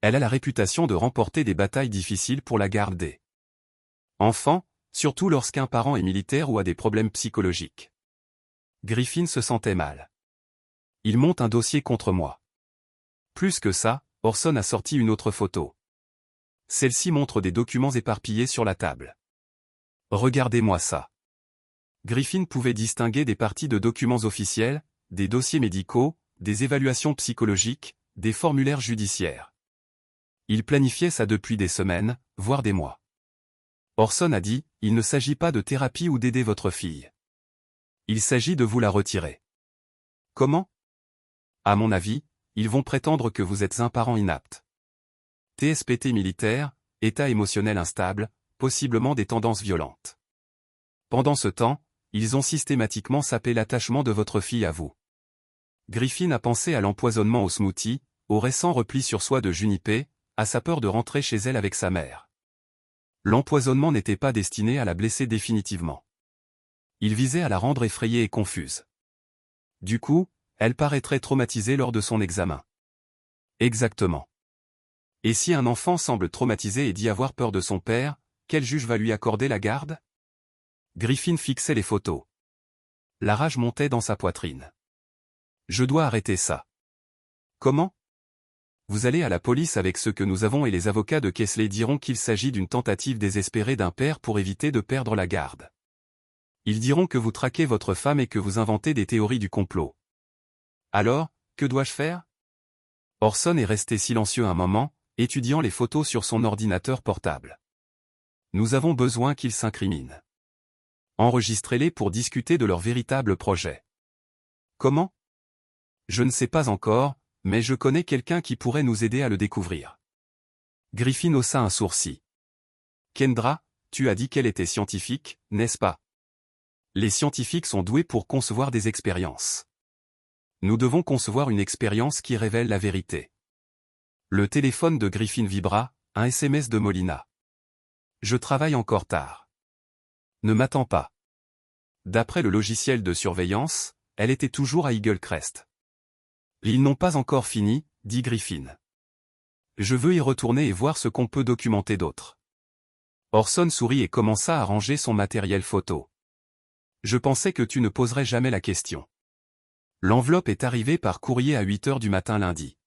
Elle a la réputation de remporter des batailles difficiles pour la garde des enfants, surtout lorsqu'un parent est militaire ou a des problèmes psychologiques. Griffin se sentait mal. Il monte un dossier contre moi. Plus que ça, Orson a sorti une autre photo. Celle-ci montre des documents éparpillés sur la table. Regardez-moi ça. Griffin pouvait distinguer des parties de documents officiels, des dossiers médicaux, des évaluations psychologiques, des formulaires judiciaires. Il planifiait ça depuis des semaines, voire des mois. Orson a dit, il ne s'agit pas de thérapie ou d'aider votre fille. Il s'agit de vous la retirer. Comment ? À mon avis, ils vont prétendre que vous êtes un parent inapte. TSPT militaire, état émotionnel instable, possiblement des tendances violentes. Pendant ce temps, ils ont systématiquement sapé l'attachement de votre fille à vous. Griffin a pensé à l'empoisonnement au smoothie, au récent repli sur soi de Junipé, à sa peur de rentrer chez elle avec sa mère. L'empoisonnement n'était pas destiné à la blesser définitivement. Il visait à la rendre effrayée et confuse. Du coup, elle paraîtrait traumatisée lors de son examen. Exactement. Et si un enfant semble traumatisé et dit avoir peur de son père, quel juge va lui accorder la garde ? Griffin fixait les photos. La rage montait dans sa poitrine. Je dois arrêter ça. Comment ? Vous allez à la police avec ce que nous avons et les avocats de Kesley diront qu'il s'agit d'une tentative désespérée d'un père pour éviter de perdre la garde. Ils diront que vous traquez votre femme et que vous inventez des théories du complot. Alors, que dois-je faire ? Orson est resté silencieux un moment, étudiant les photos sur son ordinateur portable. Nous avons besoin qu'ils s'incriminent. Enregistrez-les pour discuter de leur véritable projet. Comment ? Je ne sais pas encore, mais je connais quelqu'un qui pourrait nous aider à le découvrir. Griffin haussa un sourcil. Kendra, tu as dit qu'elle était scientifique, n'est-ce pas ? Les scientifiques sont doués pour concevoir des expériences. Nous devons concevoir une expérience qui révèle la vérité. Le téléphone de Griffin vibra, un SMS de Molina. Je travaille encore tard. Ne m'attends pas. D'après le logiciel de surveillance, elle était toujours à Eagle Crest. Ils n'ont pas encore fini, dit Griffin. Je veux y retourner et voir ce qu'on peut documenter d'autre. Orson sourit et commença à ranger son matériel photo. Je pensais que tu ne poserais jamais la question. L'enveloppe est arrivée par courrier à 8 heures du matin lundi.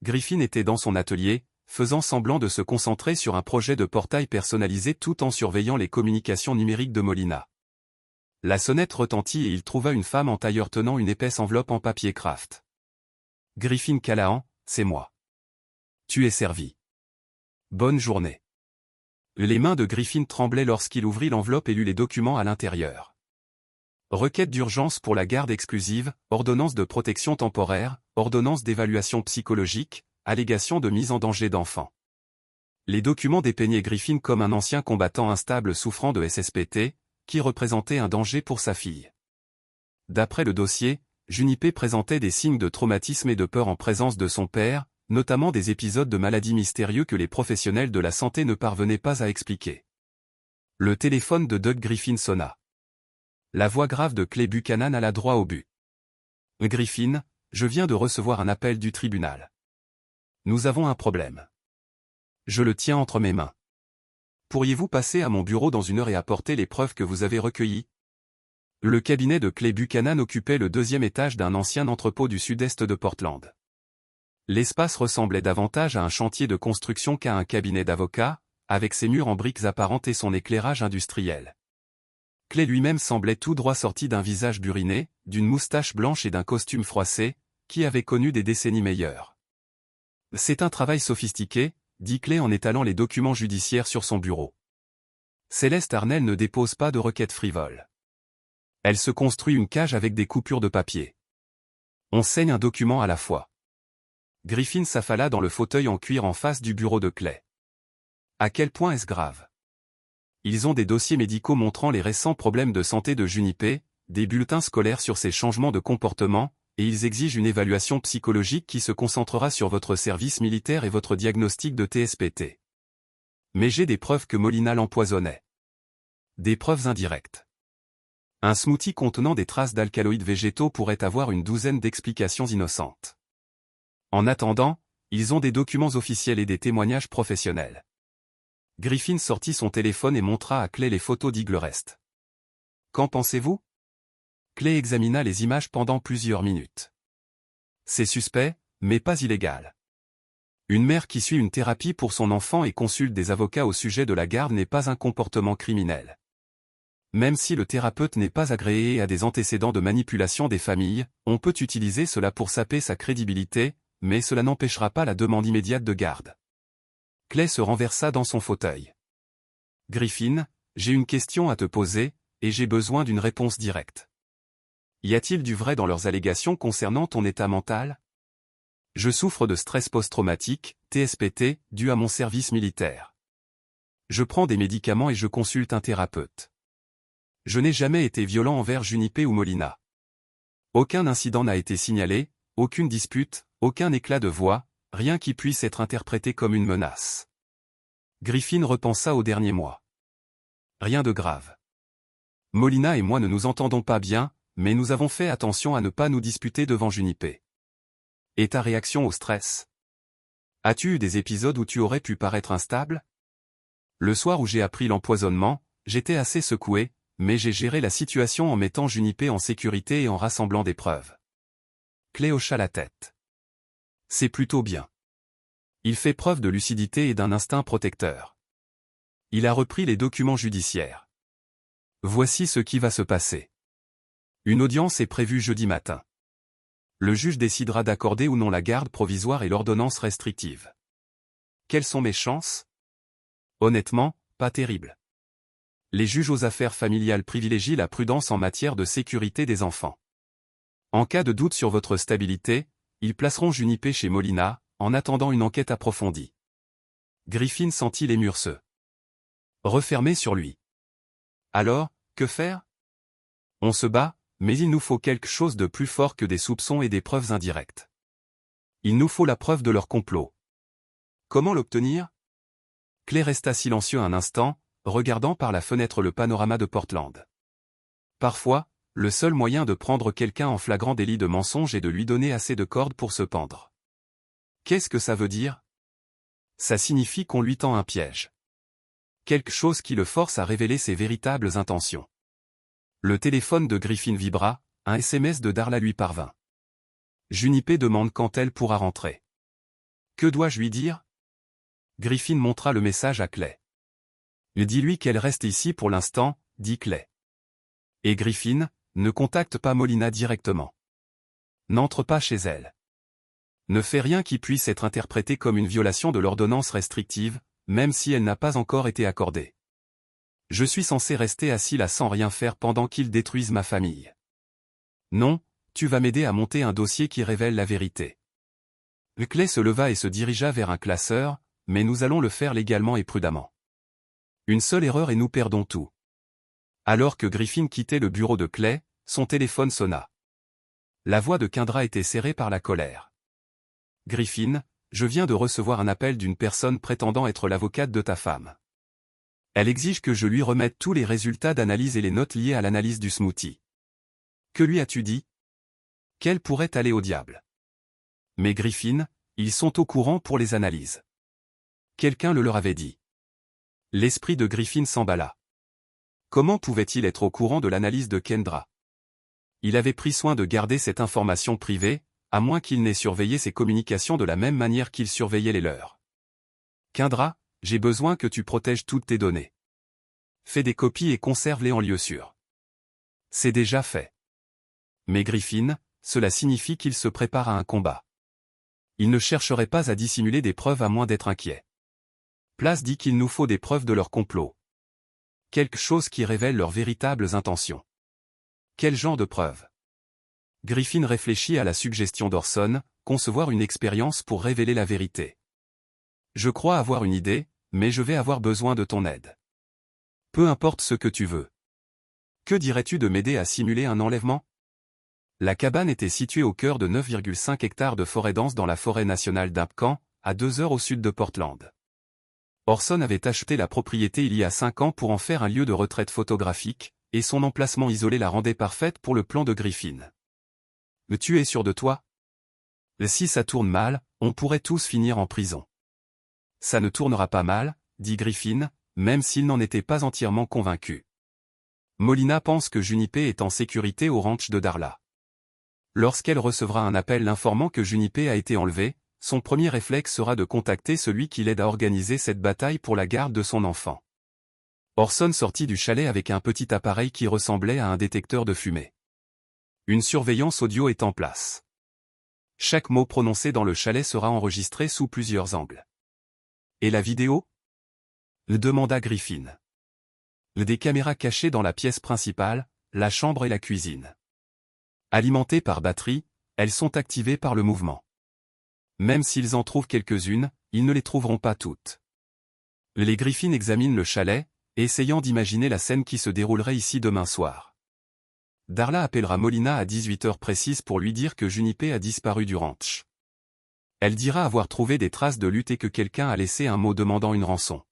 Griffin était dans son atelier, faisant semblant de se concentrer sur un projet de portail personnalisé tout en surveillant les communications numériques de Molina. La sonnette retentit et il trouva une femme en tailleur tenant une épaisse enveloppe en papier craft. Griffin Callahan, c'est moi. Tu es servi. Bonne journée. Les mains de Griffin tremblaient lorsqu'il ouvrit l'enveloppe et lut les documents à l'intérieur. Requête d'urgence pour la garde exclusive, ordonnance de protection temporaire, ordonnance d'évaluation psychologique, allégation de mise en danger d'enfant. Les documents dépeignaient Griffin comme un ancien combattant instable souffrant de SSPT, qui représentait un danger pour sa fille. D'après le dossier, Junipé présentait des signes de traumatisme et de peur en présence de son père, notamment des épisodes de maladies mystérieux que les professionnels de la santé ne parvenaient pas à expliquer. Le téléphone de Doug Griffin sonna. La voix grave de Clay Buchanan alla droit au but. Griffin, je viens de recevoir un appel du tribunal. Nous avons un problème. Je le tiens entre mes mains. Pourriez-vous passer à mon bureau dans 1 heure et apporter les preuves que vous avez recueillies ? Le cabinet de Clay Buchanan occupait le 2e étage d'un ancien entrepôt du sud-est de Portland. L'espace ressemblait davantage à un chantier de construction qu'à un cabinet d'avocat, avec ses murs en briques apparentes et son éclairage industriel. Clay lui-même semblait tout droit sorti d'un visage buriné, d'une moustache blanche et d'un costume froissé, qui avait connu des décennies meilleures. C'est un travail sophistiqué, dit Clay en étalant les documents judiciaires sur son bureau. Céleste Arnel ne dépose pas de requête frivole. Elle se construit une cage avec des coupures de papier. On saigne un document à la fois. Griffin s'affala dans le fauteuil en cuir en face du bureau de Clay. À quel point est-ce grave? Ils ont des dossiers médicaux montrant les récents problèmes de santé de Junipé, des bulletins scolaires sur ses changements de comportement, et ils exigent une évaluation psychologique qui se concentrera sur votre service militaire et votre diagnostic de TSPT. Mais j'ai des preuves que Molina l'empoisonnait. Des preuves indirectes. Un smoothie contenant des traces d'alcaloïdes végétaux pourrait avoir une douzaine d'explications innocentes. En attendant, ils ont des documents officiels et des témoignages professionnels. Griffin sortit son téléphone et montra à Clay les photos d'Iglorest. Qu'en pensez-vous? Clay examina les images pendant plusieurs minutes. C'est suspect, mais pas illégal. Une mère qui suit une thérapie pour son enfant et consulte des avocats au sujet de la garde n'est pas un comportement criminel. Même si le thérapeute n'est pas agréé et a des antécédents de manipulation des familles, on peut utiliser cela pour saper sa crédibilité, mais cela n'empêchera pas la demande immédiate de garde. Clay se renversa dans son fauteuil. Griffin, j'ai une question à te poser, et j'ai besoin d'une réponse directe. Y a-t-il du vrai dans leurs allégations concernant ton état mental? Je souffre de stress post-traumatique, TSPT, dû à mon service militaire. Je prends des médicaments et je consulte un thérapeute. Je n'ai jamais été violent envers Junipé ou Molina. Aucun incident n'a été signalé, aucune dispute, aucun éclat de voix, rien qui puisse être interprété comme une menace. Griffin repensa aux derniers mois. Rien de grave. Molina et moi ne nous entendons pas bien, mais nous avons fait attention à ne pas nous disputer devant Junipé. Et ta réaction au stress? As-tu eu des épisodes où tu aurais pu paraître instable? Le soir où j'ai appris l'empoisonnement, j'étais assez secoué, mais j'ai géré la situation en mettant Junipé en sécurité et en rassemblant des preuves. Clay hocha la tête. C'est plutôt bien. Il fait preuve de lucidité et d'un instinct protecteur. Il a repris les documents judiciaires. Voici ce qui va se passer. Une audience est prévue jeudi matin. Le juge décidera d'accorder ou non la garde provisoire et l'ordonnance restrictive. Quelles sont mes chances? Honnêtement, pas terribles. Les juges aux affaires familiales privilégient la prudence en matière de sécurité des enfants. En cas de doute sur votre stabilité, ils placeront Junipé chez Molina, en attendant une enquête approfondie. Griffin sentit les murs se refermer sur lui. Alors, que faire? On se bat, mais il nous faut quelque chose de plus fort que des soupçons et des preuves indirectes. Il nous faut la preuve de leur complot. Comment l'obtenir? Clay resta silencieux un instant, regardant par la fenêtre le panorama de Portland. Parfois, le seul moyen de prendre quelqu'un en flagrant délit de mensonge est de lui donner assez de cordes pour se pendre. Qu'est-ce que ça veut dire? Ça signifie qu'on lui tend un piège. Quelque chose qui le force à révéler ses véritables intentions. Le téléphone de Griffin vibra, un SMS de Darla lui parvint. Junipé demande quand elle pourra rentrer. Que dois-je lui dire? Griffin montra le message à Clay. Dis-lui qu'elle reste ici pour l'instant, dit Clay. Et Griffin, ne contacte pas Molina directement. N'entre pas chez elle. Ne fais rien qui puisse être interprété comme une violation de l'ordonnance restrictive, même si elle n'a pas encore été accordée. Je suis censé rester assis là sans rien faire pendant qu'ils détruisent ma famille. Non, tu vas m'aider à monter un dossier qui révèle la vérité. Clay se leva et se dirigea vers un classeur, mais nous allons le faire légalement et prudemment. Une seule erreur et nous perdons tout. Alors que Griffin quittait le bureau de Clay, son téléphone sonna. La voix de Kendra était serrée par la colère. Griffin, je viens de recevoir un appel d'une personne prétendant être l'avocate de ta femme. Elle exige que je lui remette tous les résultats d'analyse et les notes liées à l'analyse du smoothie. Que lui as-tu dit? Qu'elle pourrait aller au diable. Mais Griffin, ils sont au courant pour les analyses. Quelqu'un le leur avait dit. L'esprit de Griffin s'emballa. Comment pouvait-il être au courant de l'analyse de Kendra? Il avait pris soin de garder cette information privée, à moins qu'il n'ait surveillé ses communications de la même manière qu'il surveillait les leurs. Kendra, j'ai besoin que tu protèges toutes tes données. Fais des copies et conserve-les en lieu sûr. C'est déjà fait. Mais Griffin, cela signifie qu'il se prépare à un combat. Il ne chercherait pas à dissimuler des preuves à moins d'être inquiet. Place dit qu'il nous faut des preuves de leur complot. Quelque chose qui révèle leurs véritables intentions. Quel genre de preuves? Griffin réfléchit à la suggestion d'Orson, concevoir une expérience pour révéler la vérité. Je crois avoir une idée, mais je vais avoir besoin de ton aide. Peu importe ce que tu veux. Que dirais-tu de m'aider à simuler un enlèvement? La cabane était située au cœur de 9,5 hectares de forêt dense dans la forêt nationale d'Abcan, à 2 heures au sud de Portland. Orson avait acheté la propriété il y a 5 ans pour en faire un lieu de retraite photographique, et son emplacement isolé la rendait parfaite pour le plan de Griffin. Mais tu es sûr de toi? Si ça tourne mal, on pourrait tous finir en prison. Ça ne tournera pas mal, dit Griffin, même s'il n'en était pas entièrement convaincu. Molina pense que Junipé est en sécurité au ranch de Darla. Lorsqu'elle recevra un appel l'informant que Junipé a été enlevé, son premier réflexe sera de contacter celui qui l'aide à organiser cette bataille pour la garde de son enfant. Orson sortit du chalet avec un petit appareil qui ressemblait à un détecteur de fumée. Une surveillance audio est en place. Chaque mot prononcé dans le chalet sera enregistré sous plusieurs angles. Et la vidéo? Demanda Griffin. Des caméras cachées dans la pièce principale, la chambre et la cuisine. Alimentées par batterie, elles sont activées par le mouvement. Même s'ils en trouvent quelques-unes, ils ne les trouveront pas toutes. Les Griffin examinent le chalet, essayant d'imaginer la scène qui se déroulerait ici demain soir. Darla appellera Molina à 18 heures précises pour lui dire que Junipé a disparu du ranch. Elle dira avoir trouvé des traces de lutte et que quelqu'un a laissé un mot demandant une rançon.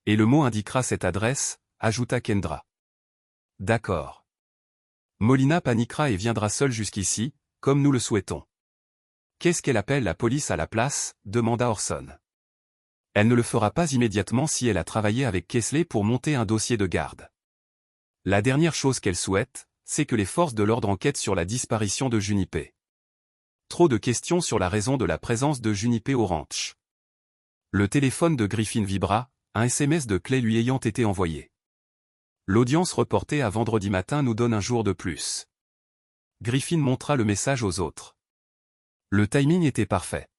Et le mot indiquera cette adresse, ajouta Kendra. D'accord. Molina paniquera et viendra seule jusqu'ici, comme nous le souhaitons. Qu'est-ce qu'elle appelle la police à la place? Demanda Orson. Elle ne le fera pas immédiatement si elle a travaillé avec Kesley pour monter un dossier de garde. La dernière chose qu'elle souhaite, c'est que les forces de l'ordre enquêtent sur la disparition de Junipé. Trop de questions sur la raison de la présence de Junipé au ranch. Le téléphone de Griffin vibra, un SMS de Clay lui ayant été envoyé. L'audience reportée à vendredi matin nous donne un jour de plus. Griffin montra le message aux autres. Le timing était parfait.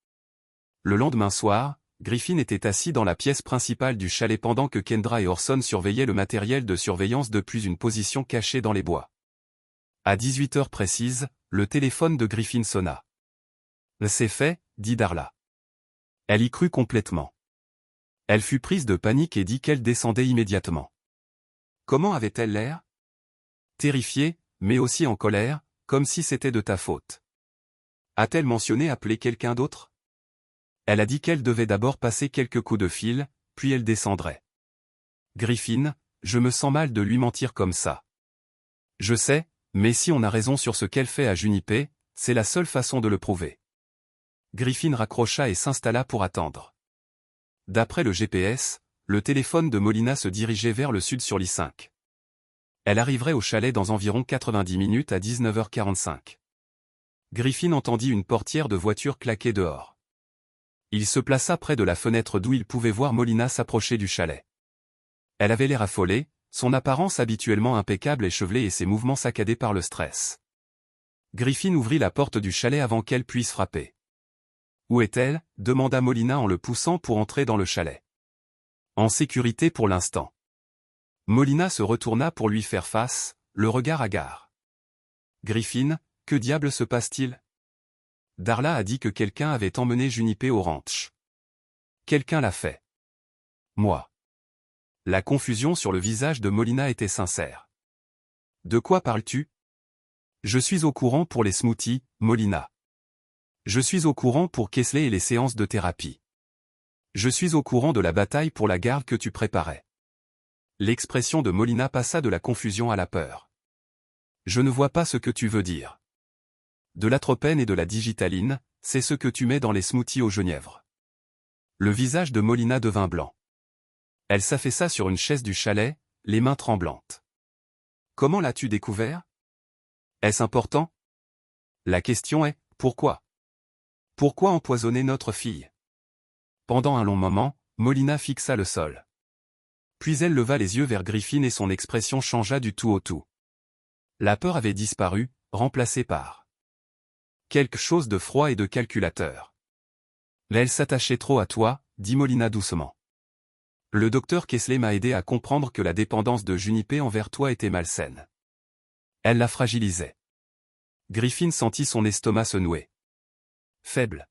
Le lendemain soir, Griffin était assis dans la pièce principale du chalet pendant que Kendra et Orson surveillaient le matériel de surveillance depuis une position cachée dans les bois. À 18 heures précises, le téléphone de Griffin sonna. « C'est fait », dit Darla. Elle y crut complètement. Elle fut prise de panique et dit qu'elle descendait immédiatement. Comment avait-elle l'air? Terrifiée, mais aussi en colère, comme si c'était de ta faute. A-t-elle mentionné appeler quelqu'un d'autre? Elle a dit qu'elle devait d'abord passer quelques coups de fil, puis elle descendrait. Griffin, je me sens mal de lui mentir comme ça. Je sais, mais si on a raison sur ce qu'elle fait à Junipé, c'est la seule façon de le prouver. Griffin raccrocha et s'installa pour attendre. D'après le GPS, le téléphone de Molina se dirigeait vers le sud sur l'I5. Elle arriverait au chalet dans environ 90 minutes à 19h45. Griffin entendit une portière de voiture claquer dehors. Il se plaça près de la fenêtre d'où il pouvait voir Molina s'approcher du chalet. Elle avait l'air affolée, son apparence habituellement impeccable échevelée et ses mouvements saccadés par le stress. Griffin ouvrit la porte du chalet avant qu'elle puisse frapper. « Où est-elle » demanda Molina en le poussant pour entrer dans le chalet. « En sécurité pour l'instant. » Molina se retourna pour lui faire face, le regard hagard. « Griffin, que diable se passe-t-il » Darla a dit que quelqu'un avait emmené Junipé au ranch. Quelqu'un l'a fait. Moi. La confusion sur le visage de Molina était sincère. De quoi parles-tu? Je suis au courant pour les smoothies, Molina. Je suis au courant pour Kesley et les séances de thérapie. Je suis au courant de la bataille pour la garde que tu préparais. L'expression de Molina passa de la confusion à la peur. Je ne vois pas ce que tu veux dire. De l'atropine et de la digitaline, c'est ce que tu mets dans les smoothies au genièvre. Le visage de Molina devint blanc. Elle s'affaissa sur une chaise du chalet, les mains tremblantes. Comment l'as-tu découvert? Est-ce important? La question est, pourquoi? Pourquoi empoisonner notre fille? Pendant un long moment, Molina fixa le sol. Puis elle leva les yeux vers Griffin et son expression changea du tout au tout. La peur avait disparu, remplacée par quelque chose de froid et de calculateur. Elle s'attachait trop à toi, dit Molina doucement. Le docteur Kessler m'a aidé à comprendre que la dépendance de Junipé envers toi était malsaine. Elle la fragilisait. Griffin sentit son estomac se nouer. Faible.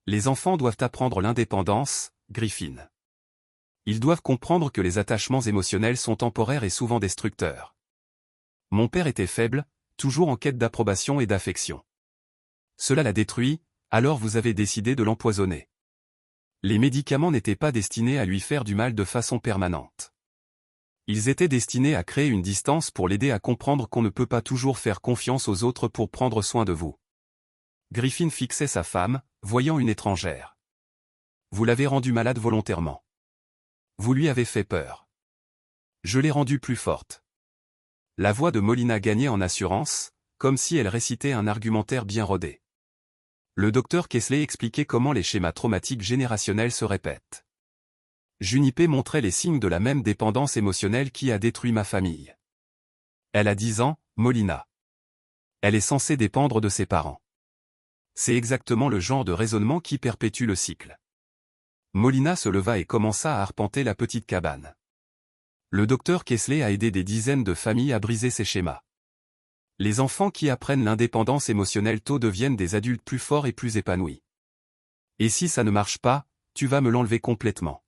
Les enfants doivent apprendre l'indépendance, Griffin. Ils doivent comprendre que les attachements émotionnels sont temporaires et souvent destructeurs. Mon père était faible, toujours en quête d'approbation et d'affection. Cela l'a détruit, alors vous avez décidé de l'empoisonner. Les médicaments n'étaient pas destinés à lui faire du mal de façon permanente. Ils étaient destinés à créer une distance pour l'aider à comprendre qu'on ne peut pas toujours faire confiance aux autres pour prendre soin de vous. Griffin fixait sa femme, voyant une étrangère. Vous l'avez rendue malade volontairement. Vous lui avez fait peur. Je l'ai rendue plus forte. La voix de Molina gagnait en assurance, comme si elle récitait un argumentaire bien rodé. Le docteur Kessler expliquait comment les schémas traumatiques générationnels se répètent. Junipé montrait les signes de la même dépendance émotionnelle qui a détruit ma famille. Elle a 10 ans, Molina. Elle est censée dépendre de ses parents. C'est exactement le genre de raisonnement qui perpétue le cycle. Molina se leva et commença à arpenter la petite cabane. Le docteur Kessler a aidé des dizaines de familles à briser ces schémas. Les enfants qui apprennent l'indépendance émotionnelle tôt deviennent des adultes plus forts et plus épanouis. Et si ça ne marche pas, tu vas me l'enlever complètement.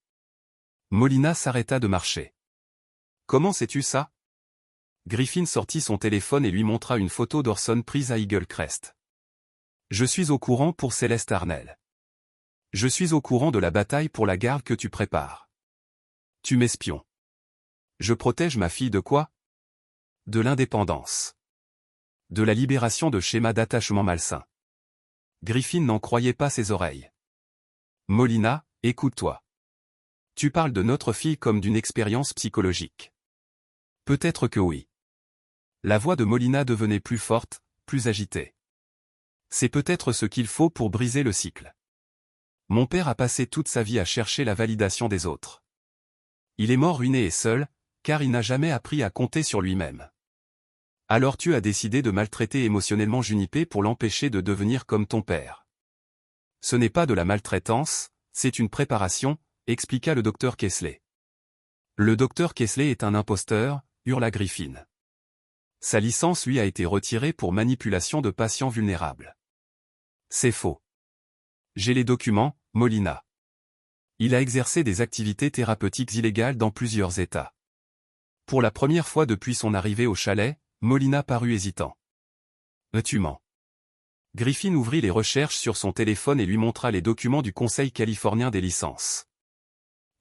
Molina s'arrêta de marcher. Comment sais-tu ça? Griffin sortit son téléphone et lui montra une photo d'Orson prise à Eagle Crest. Je suis au courant pour Céleste Arnel. Je suis au courant de la bataille pour la garde que tu prépares. Tu m'espionnes. Je protège ma fille de quoi? De l'indépendance. De la libération de schémas d'attachement malsains. Griffin n'en croyait pas ses oreilles. Molina, écoute-toi. Tu parles de notre fille comme d'une expérience psychologique. Peut-être que oui. La voix de Molina devenait plus forte, plus agitée. C'est peut-être ce qu'il faut pour briser le cycle. Mon père a passé toute sa vie à chercher la validation des autres. Il est mort ruiné et seul, car il n'a jamais appris à compter sur lui-même. Alors tu as décidé de maltraiter émotionnellement Junipé pour l'empêcher de devenir comme ton père. Ce n'est pas de la maltraitance, c'est une préparation, expliqua le docteur Kessler. Le docteur Kessler est un imposteur, hurla Griffin. Sa licence lui a été retirée pour manipulation de patients vulnérables. C'est faux. J'ai les documents, Molina. Il a exercé des activités thérapeutiques illégales dans plusieurs États. Pour la première fois depuis son arrivée au chalet, Molina parut hésitant. Tu mens. Griffin ouvrit les recherches sur son téléphone et lui montra les documents du Conseil californien des licences.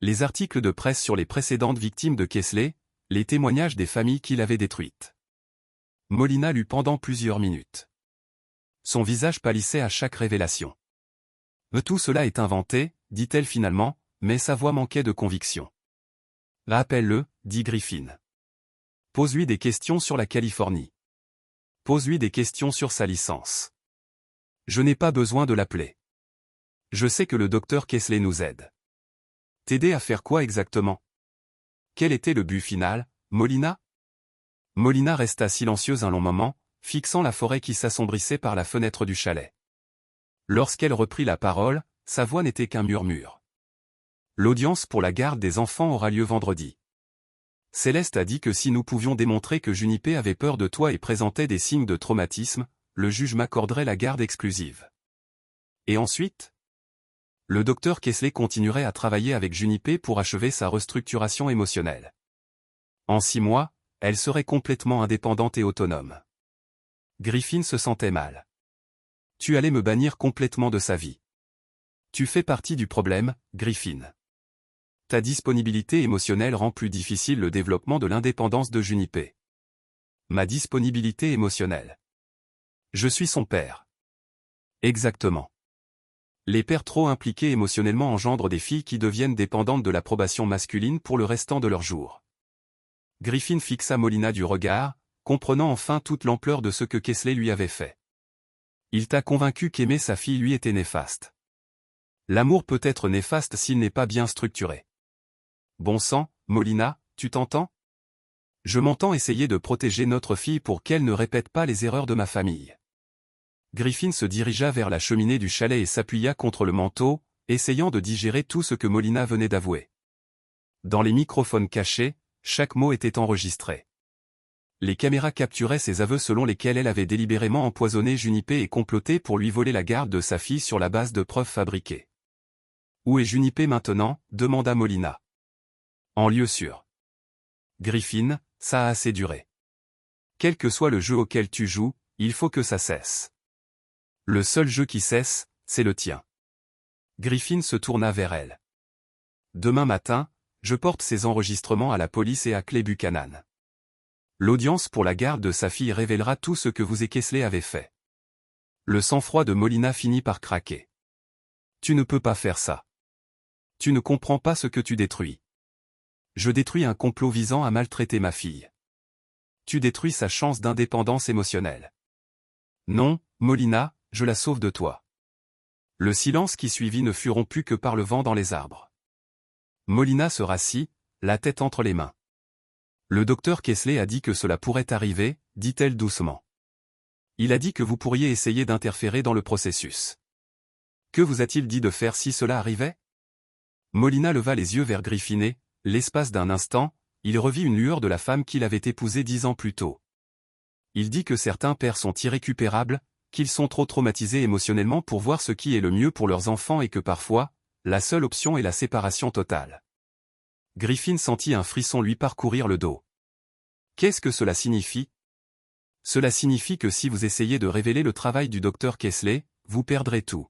Les articles de presse sur les précédentes victimes de Kessler, les témoignages des familles qui l'avaient détruite. Molina lut pendant plusieurs minutes. Son visage pâlissait à chaque révélation. Tout cela est inventé, dit-elle finalement, mais sa voix manquait de conviction. Rappelle-le, dit Griffin. Pose-lui des questions sur la Californie. Pose-lui des questions sur sa licence. Je n'ai pas besoin de l'appeler. Je sais que le docteur Kessler nous aide. T'aider à faire quoi exactement? Quel était le but final, Molina? Molina resta silencieuse un long moment, fixant la forêt qui s'assombrissait par la fenêtre du chalet. Lorsqu'elle reprit la parole, sa voix n'était qu'un murmure. L'audience pour la garde des enfants aura lieu vendredi. Céleste a dit que si nous pouvions démontrer que Junipé avait peur de toi et présentait des signes de traumatisme, le juge m'accorderait la garde exclusive. Et ensuite? Le docteur Kessler continuerait à travailler avec Junipé pour achever sa restructuration émotionnelle. En 6 mois, elle serait complètement indépendante et autonome. Griffin se sentait mal. Tu allais me bannir complètement de sa vie. Tu fais partie du problème, Griffin. Ta disponibilité émotionnelle rend plus difficile le développement de l'indépendance de Junipé. Ma disponibilité émotionnelle. Je suis son père. Exactement. Les pères trop impliqués émotionnellement engendrent des filles qui deviennent dépendantes de l'approbation masculine pour le restant de leur jour. Griffin fixa Molina du regard, comprenant enfin toute l'ampleur de ce que Kessler lui avait fait. Il t'a convaincu qu'aimer sa fille lui était néfaste. L'amour peut être néfaste s'il n'est pas bien structuré. Bon sang, Molina, tu t'entends? Je m'entends essayer de protéger notre fille pour qu'elle ne répète pas les erreurs de ma famille. Griffin se dirigea vers la cheminée du chalet et s'appuya contre le manteau, essayant de digérer tout ce que Molina venait d'avouer. Dans les microphones cachés, chaque mot était enregistré. Les caméras capturaient ses aveux selon lesquels elle avait délibérément empoisonné Junipé et comploté pour lui voler la garde de sa fille sur la base de preuves fabriquées. « Où est Junipé maintenant » demanda Molina. « En lieu sûr. » Griffin, ça a assez duré. Quel que soit le jeu auquel tu joues, il faut que ça cesse. Le seul jeu qui cesse, c'est le tien. Griffin se tourna vers elle. Demain matin, je porte ces enregistrements à la police et à Clay Buchanan. L'audience pour la garde de sa fille révélera tout ce que vous et Kessler avez fait. Le sang-froid de Molina finit par craquer. Tu ne peux pas faire ça. Tu ne comprends pas ce que tu détruis. Je détruis un complot visant à maltraiter ma fille. Tu détruis sa chance d'indépendance émotionnelle. Non, Molina, je la sauve de toi. Le silence qui suivit ne fut rompu que par le vent dans les arbres. Molina se rassit, la tête entre les mains. Le docteur Kessler a dit que cela pourrait arriver, dit-elle doucement. Il a dit que vous pourriez essayer d'interférer dans le processus. Que vous a-t-il dit de faire si cela arrivait? Molina leva les yeux vers Griffin et, l'espace d'un instant, il revit une lueur de la femme qu'il avait épousée 10 ans plus tôt. Il dit que certains pères sont irrécupérables, qu'ils sont trop traumatisés émotionnellement pour voir ce qui est le mieux pour leurs enfants et que parfois, la seule option est la séparation totale. Griffin sentit un frisson lui parcourir le dos. Qu'est-ce que cela signifie? Cela signifie que si vous essayez de révéler le travail du docteur Kessler, vous perdrez tout.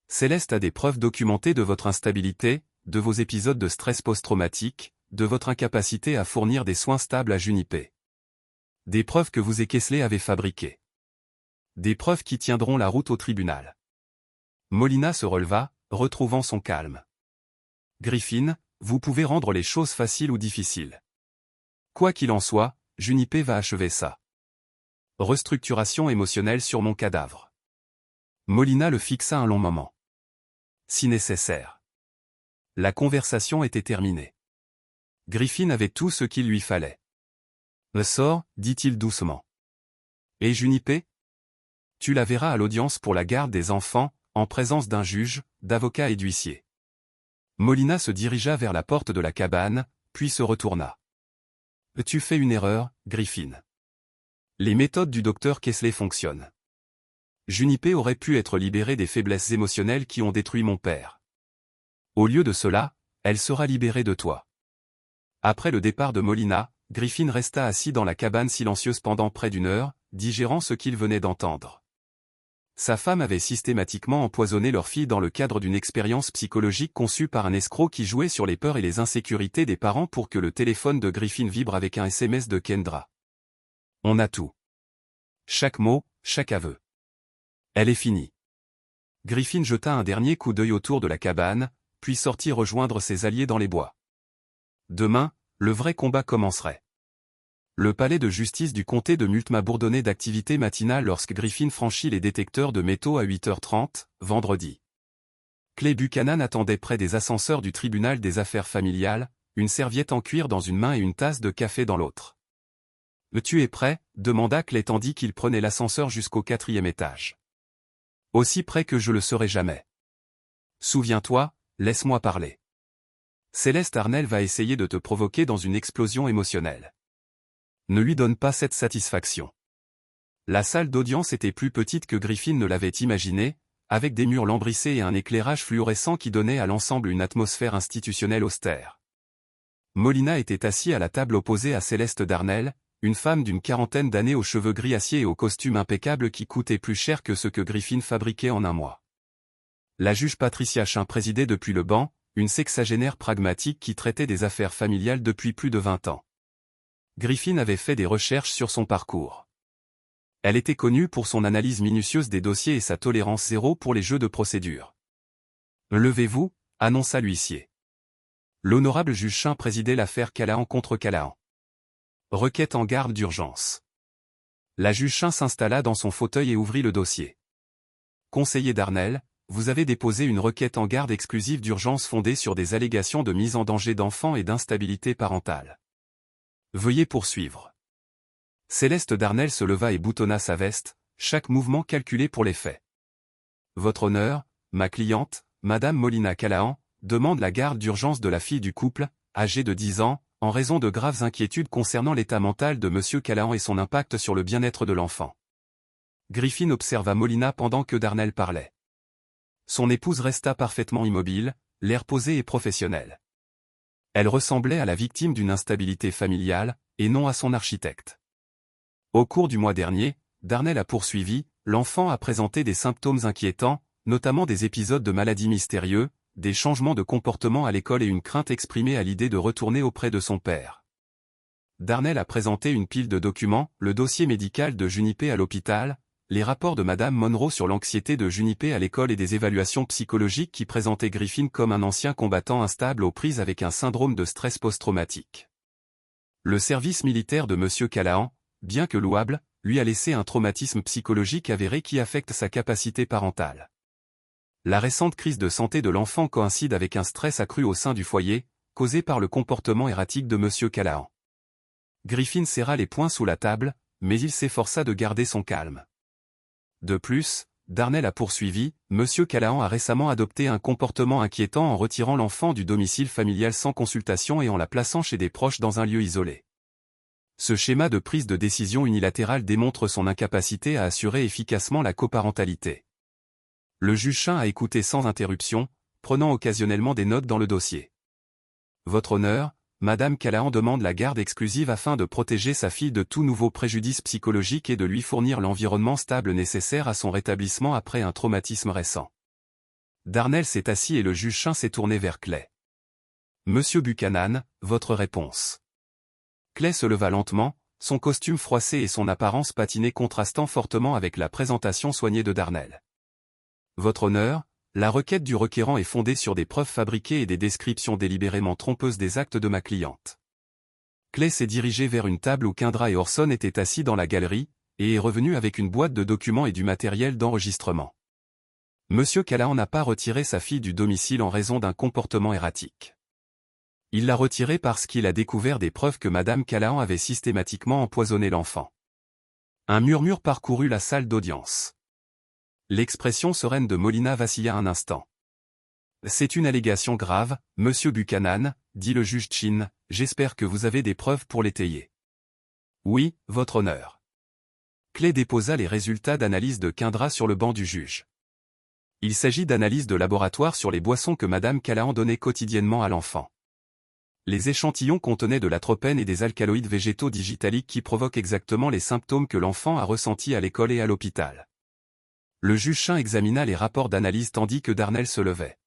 Céleste a des preuves documentées de votre instabilité, de vos épisodes de stress post-traumatique, de votre incapacité à fournir des soins stables à Junipé. Des preuves que vous et Kessler avez fabriquées. Des preuves qui tiendront la route au tribunal. Molina se releva, retrouvant son calme. Griffin, vous pouvez rendre les choses faciles ou difficiles. Quoi qu'il en soit, Junipé va achever ça. Restructuration émotionnelle sur mon cadavre. Molina le fixa un long moment. Si nécessaire. La conversation était terminée. Griffin avait tout ce qu'il lui fallait. Le sort, dit-il doucement. Et Junipé? Tu la verras à l'audience pour la garde des enfants, en présence d'un juge, d'avocat et d'huissier. Molina se dirigea vers la porte de la cabane, puis se retourna. Tu fais une erreur, Griffin. Les méthodes du docteur Kessler fonctionnent. Junipé aurait pu être libérée des faiblesses émotionnelles qui ont détruit mon père. Au lieu de cela, elle sera libérée de toi. Après le départ de Molina, Griffin resta assis dans la cabane silencieuse pendant près d'une heure, digérant ce qu'il venait d'entendre. Sa femme avait systématiquement empoisonné leur fille dans le cadre d'une expérience psychologique conçue par un escroc qui jouait sur les peurs et les insécurités des parents pour que le téléphone de Griffin vibre avec un SMS de Kendra. On a tout. Chaque mot, chaque aveu. Elle est finie. Griffin jeta un dernier coup d'œil autour de la cabane, puis sortit rejoindre ses alliés dans les bois. Demain, le vrai combat commencerait. Le palais de justice du comté de Multnomah bourdonnait d'activité matinale lorsque Griffin franchit les détecteurs de métaux à 8h30, vendredi. Clay Buchanan attendait près des ascenseurs du tribunal des affaires familiales, une serviette en cuir dans une main et une tasse de café dans l'autre. « Tu es prêt ?» demanda Clay tandis qu'il prenait l'ascenseur jusqu'au 4e étage. « Aussi près que je le serai jamais. Souviens-toi, laisse-moi parler. Céleste Arnel va essayer de te provoquer dans une explosion émotionnelle. Ne lui donne pas cette satisfaction. » La salle d'audience était plus petite que Griffin ne l'avait imaginé, avec des murs lambrissés et un éclairage fluorescent qui donnait à l'ensemble une atmosphère institutionnelle austère. Molina était assis à la table opposée à Céleste Darnell, une femme d'une quarantaine d'années aux cheveux gris acier et au costume impeccable qui coûtait plus cher que ce que Griffin fabriquait en un mois. La juge Patricia Chin présidait depuis le banc, une sexagénaire pragmatique qui traitait des affaires familiales depuis plus de 20 ans. Griffin avait fait des recherches sur son parcours. Elle était connue pour son analyse minutieuse des dossiers et sa tolérance zéro pour les jeux de procédure. « Levez-vous » annonça l'huissier. L'honorable juge Chin présidait l'affaire Callahan contre Callahan. Requête en garde d'urgence. La juge Chin s'installa dans son fauteuil et ouvrit le dossier. Conseiller Darnell, vous avez déposé une requête en garde exclusive d'urgence fondée sur des allégations de mise en danger d'enfants et d'instabilité parentale. Veuillez poursuivre. Céleste Darnell se leva et boutonna sa veste, chaque mouvement calculé pour les faits. Votre honneur, ma cliente, Madame Molina Callahan, demande la garde d'urgence de la fille du couple, âgé de 10 ans, en raison de graves inquiétudes concernant l'état mental de M. Callahan et son impact sur le bien-être de l'enfant. Griffin observa Molina pendant que Darnell parlait. Son épouse resta parfaitement immobile, l'air posé et professionnel. Elle ressemblait à la victime d'une instabilité familiale, et non à son architecte. Au cours du mois dernier, Darnell a poursuivi, l'enfant a présenté des symptômes inquiétants, notamment des épisodes de maladies mystérieux, des changements de comportement à l'école et une crainte exprimée à l'idée de retourner auprès de son père. Darnell a présenté une pile de documents, le dossier médical de Junipé à l'hôpital, les rapports de Madame Monroe sur l'anxiété de Junipé à l'école et des évaluations psychologiques qui présentaient Griffin comme un ancien combattant instable aux prises avec un syndrome de stress post-traumatique. Le service militaire de M. Callahan, bien que louable, lui a laissé un traumatisme psychologique avéré qui affecte sa capacité parentale. La récente crise de santé de l'enfant coïncide avec un stress accru au sein du foyer, causé par le comportement erratique de M. Callahan. Griffin serra les poings sous la table, mais il s'efforça de garder son calme. De plus, Darnell a poursuivi, M. Callahan a récemment adopté un comportement inquiétant en retirant l'enfant du domicile familial sans consultation et en la plaçant chez des proches dans un lieu isolé. Ce schéma de prise de décision unilatérale démontre son incapacité à assurer efficacement la coparentalité. Le juge Chin a écouté sans interruption, prenant occasionnellement des notes dans le dossier. Votre honneur, Madame Callahan demande la garde exclusive afin de protéger sa fille de tout nouveau préjudice psychologique et de lui fournir l'environnement stable nécessaire à son rétablissement après un traumatisme récent. Darnell s'est assis et le juge Chin s'est tourné vers Clay. Monsieur Buchanan, votre réponse. Clay se leva lentement, son costume froissé et son apparence patinée contrastant fortement avec la présentation soignée de Darnell. Votre honneur, la requête du requérant est fondée sur des preuves fabriquées et des descriptions délibérément trompeuses des actes de ma cliente. Clay s'est dirigé vers une table où Kendra et Orson étaient assis dans la galerie, et est revenu avec une boîte de documents et du matériel d'enregistrement. Monsieur Callahan n'a pas retiré sa fille du domicile en raison d'un comportement erratique. Il l'a retirée parce qu'il a découvert des preuves que Madame Callahan avait systématiquement empoisonné l'enfant. Un murmure parcourut la salle d'audience. L'expression sereine de Molina vacilla un instant. C'est une allégation grave, Monsieur Buchanan, dit le juge Chin, j'espère que vous avez des preuves pour l'étayer. Oui, votre honneur. Clay déposa les résultats d'analyse de Kendra sur le banc du juge. Il s'agit d'analyses de laboratoire sur les boissons que Madame Callahan donnait quotidiennement à l'enfant. Les échantillons contenaient de l'atropène et des alcaloïdes végétaux digitaliques qui provoquent exactement les symptômes que l'enfant a ressentis à l'école et à l'hôpital. Le juge Chin examina les rapports d'analyse tandis que Darnell se levait.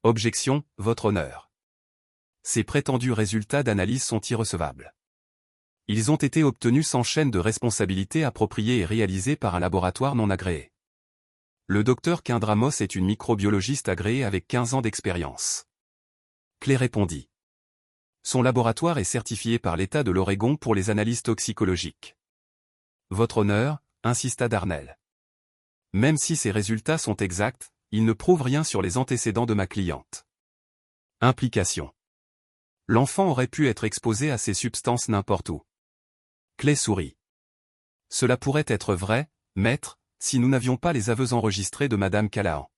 Objection, votre honneur. Ces prétendus résultats d'analyse sont irrecevables. Ils ont été obtenus sans chaîne de responsabilité appropriée et réalisés par un laboratoire non agréé. Le docteur Kendra Moss est une microbiologiste agréée avec 15 ans d'expérience. Clay répondit. Son laboratoire est certifié par l'État de l'Oregon pour les analyses toxicologiques. Votre honneur, insista Darnell. Même si ces résultats sont exacts, ils ne prouvent rien sur les antécédents de ma cliente. Implication. L'enfant aurait pu être exposé à ces substances n'importe où. Clay sourit. Cela pourrait être vrai, maître, si nous n'avions pas les aveux enregistrés de Madame Callahan.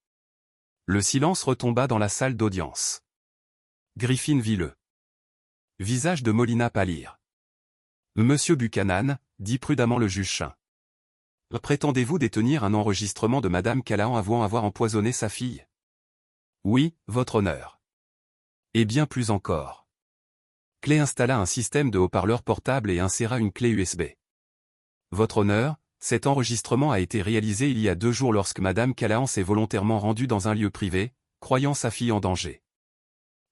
Le silence retomba dans la salle d'audience. Griffin vit le visage de Molina pâlir. Monsieur Buchanan, dit prudemment le juge Chin. Prétendez-vous détenir un enregistrement de Madame Callahan avouant avoir empoisonné sa fille? Oui, votre honneur. Et bien plus encore. Clay installa un système de haut-parleur portable et inséra une clé USB. Votre honneur, cet enregistrement a été réalisé il y a 2 jours lorsque Madame Callahan s'est volontairement rendue dans un lieu privé, croyant sa fille en danger.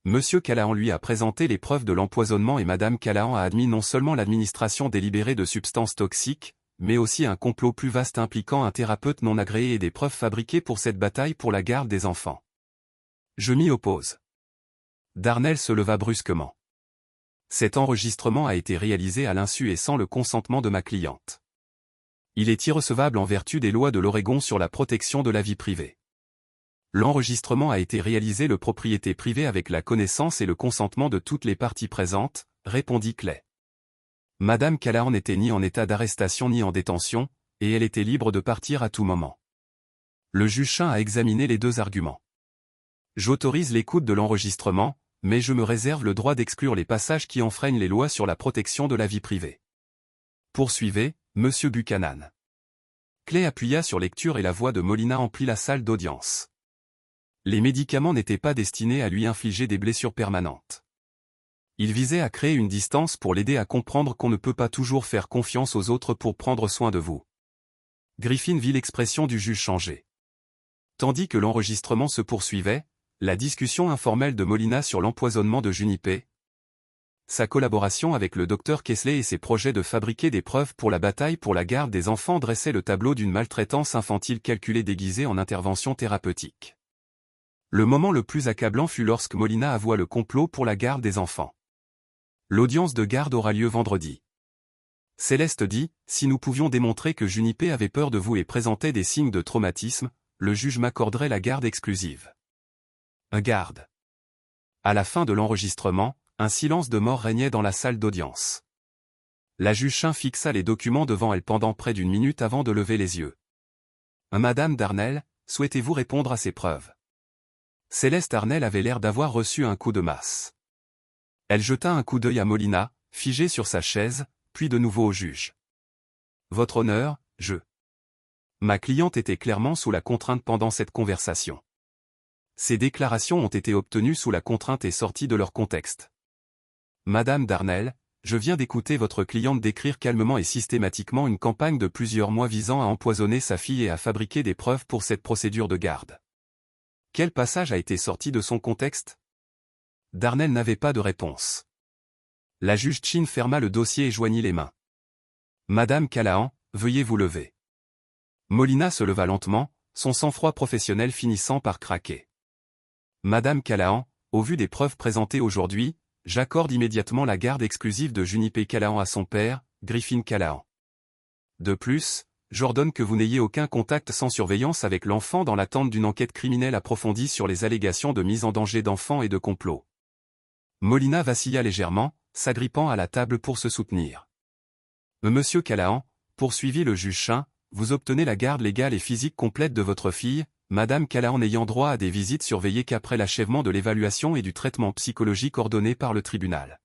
Monsieur Callahan lui a présenté les preuves de l'empoisonnement et Madame Callahan a admis non seulement l'administration délibérée de substances toxiques, mais aussi un complot plus vaste impliquant un thérapeute non agréé et des preuves fabriquées pour cette bataille pour la garde des enfants. Je m'y oppose. Darnell se leva brusquement. Cet enregistrement a été réalisé à l'insu et sans le consentement de ma cliente. Il est irrecevable en vertu des lois de l'Oregon sur la protection de la vie privée. L'enregistrement a été réalisé de propriété privée avec la connaissance et le consentement de toutes les parties présentes, répondit Clay. Madame Callahan n'était ni en état d'arrestation ni en détention, et elle était libre de partir à tout moment. Le juge Chin a examiné les 2 arguments. J'autorise l'écoute de l'enregistrement, mais je me réserve le droit d'exclure les passages qui enfreignent les lois sur la protection de la vie privée. Poursuivez, Monsieur Buchanan. Clay appuya sur lecture et la voix de Molina emplit la salle d'audience. Les médicaments n'étaient pas destinés à lui infliger des blessures permanentes. Ils visaient à créer une distance pour l'aider à comprendre qu'on ne peut pas toujours faire confiance aux autres pour prendre soin de vous. Griffin vit l'expression du juge changer. Tandis que l'enregistrement se poursuivait, la discussion informelle de Molina sur l'empoisonnement de Junipé, sa collaboration avec le docteur Kesley et ses projets de fabriquer des preuves pour la bataille pour la garde des enfants dressaient le tableau d'une maltraitance infantile calculée déguisée en intervention thérapeutique. Le moment le plus accablant fut lorsque Molina avoua le complot pour la garde des enfants. L'audience de garde aura lieu vendredi. Céleste dit, si nous pouvions démontrer que Junipé avait peur de vous et présentait des signes de traumatisme, le juge m'accorderait la garde exclusive. Un garde. À la fin de l'enregistrement, un silence de mort régnait dans la salle d'audience. La juge Chin fixa les documents devant elle pendant près d'une minute avant de lever les yeux. Madame Darnell, souhaitez-vous répondre à ces preuves? Céleste Darnell avait l'air d'avoir reçu un coup de masse. Elle jeta un coup d'œil à Molina, figée sur sa chaise, puis de nouveau au juge. Votre honneur, Ma cliente était clairement sous la contrainte pendant cette conversation. Ces déclarations ont été obtenues sous la contrainte et sorties de leur contexte. Madame Darnell, je viens d'écouter votre cliente décrire calmement et systématiquement une campagne de plusieurs mois visant à empoisonner sa fille et à fabriquer des preuves pour cette procédure de garde. Quel passage a été sorti de son contexte? Darnell n'avait pas de réponse. La juge Chin ferma le dossier et joignit les mains. Madame Callahan, veuillez vous lever. Molina se leva lentement, son sang-froid professionnel finissant par craquer. Madame Callahan, au vu des preuves présentées aujourd'hui, j'accorde immédiatement la garde exclusive de Junipé Callahan à son père, Griffin Callahan. De plus, j'ordonne que vous n'ayez aucun contact sans surveillance avec l'enfant dans l'attente d'une enquête criminelle approfondie sur les allégations de mise en danger d'enfants et de complot. Molina vacilla légèrement, s'agrippant à la table pour se soutenir. Monsieur Callahan, poursuivit le juge Chin, vous obtenez la garde légale et physique complète de votre fille, Madame Callahan n'ayant droit à des visites surveillées qu'après l'achèvement de l'évaluation et du traitement psychologique ordonné par le tribunal.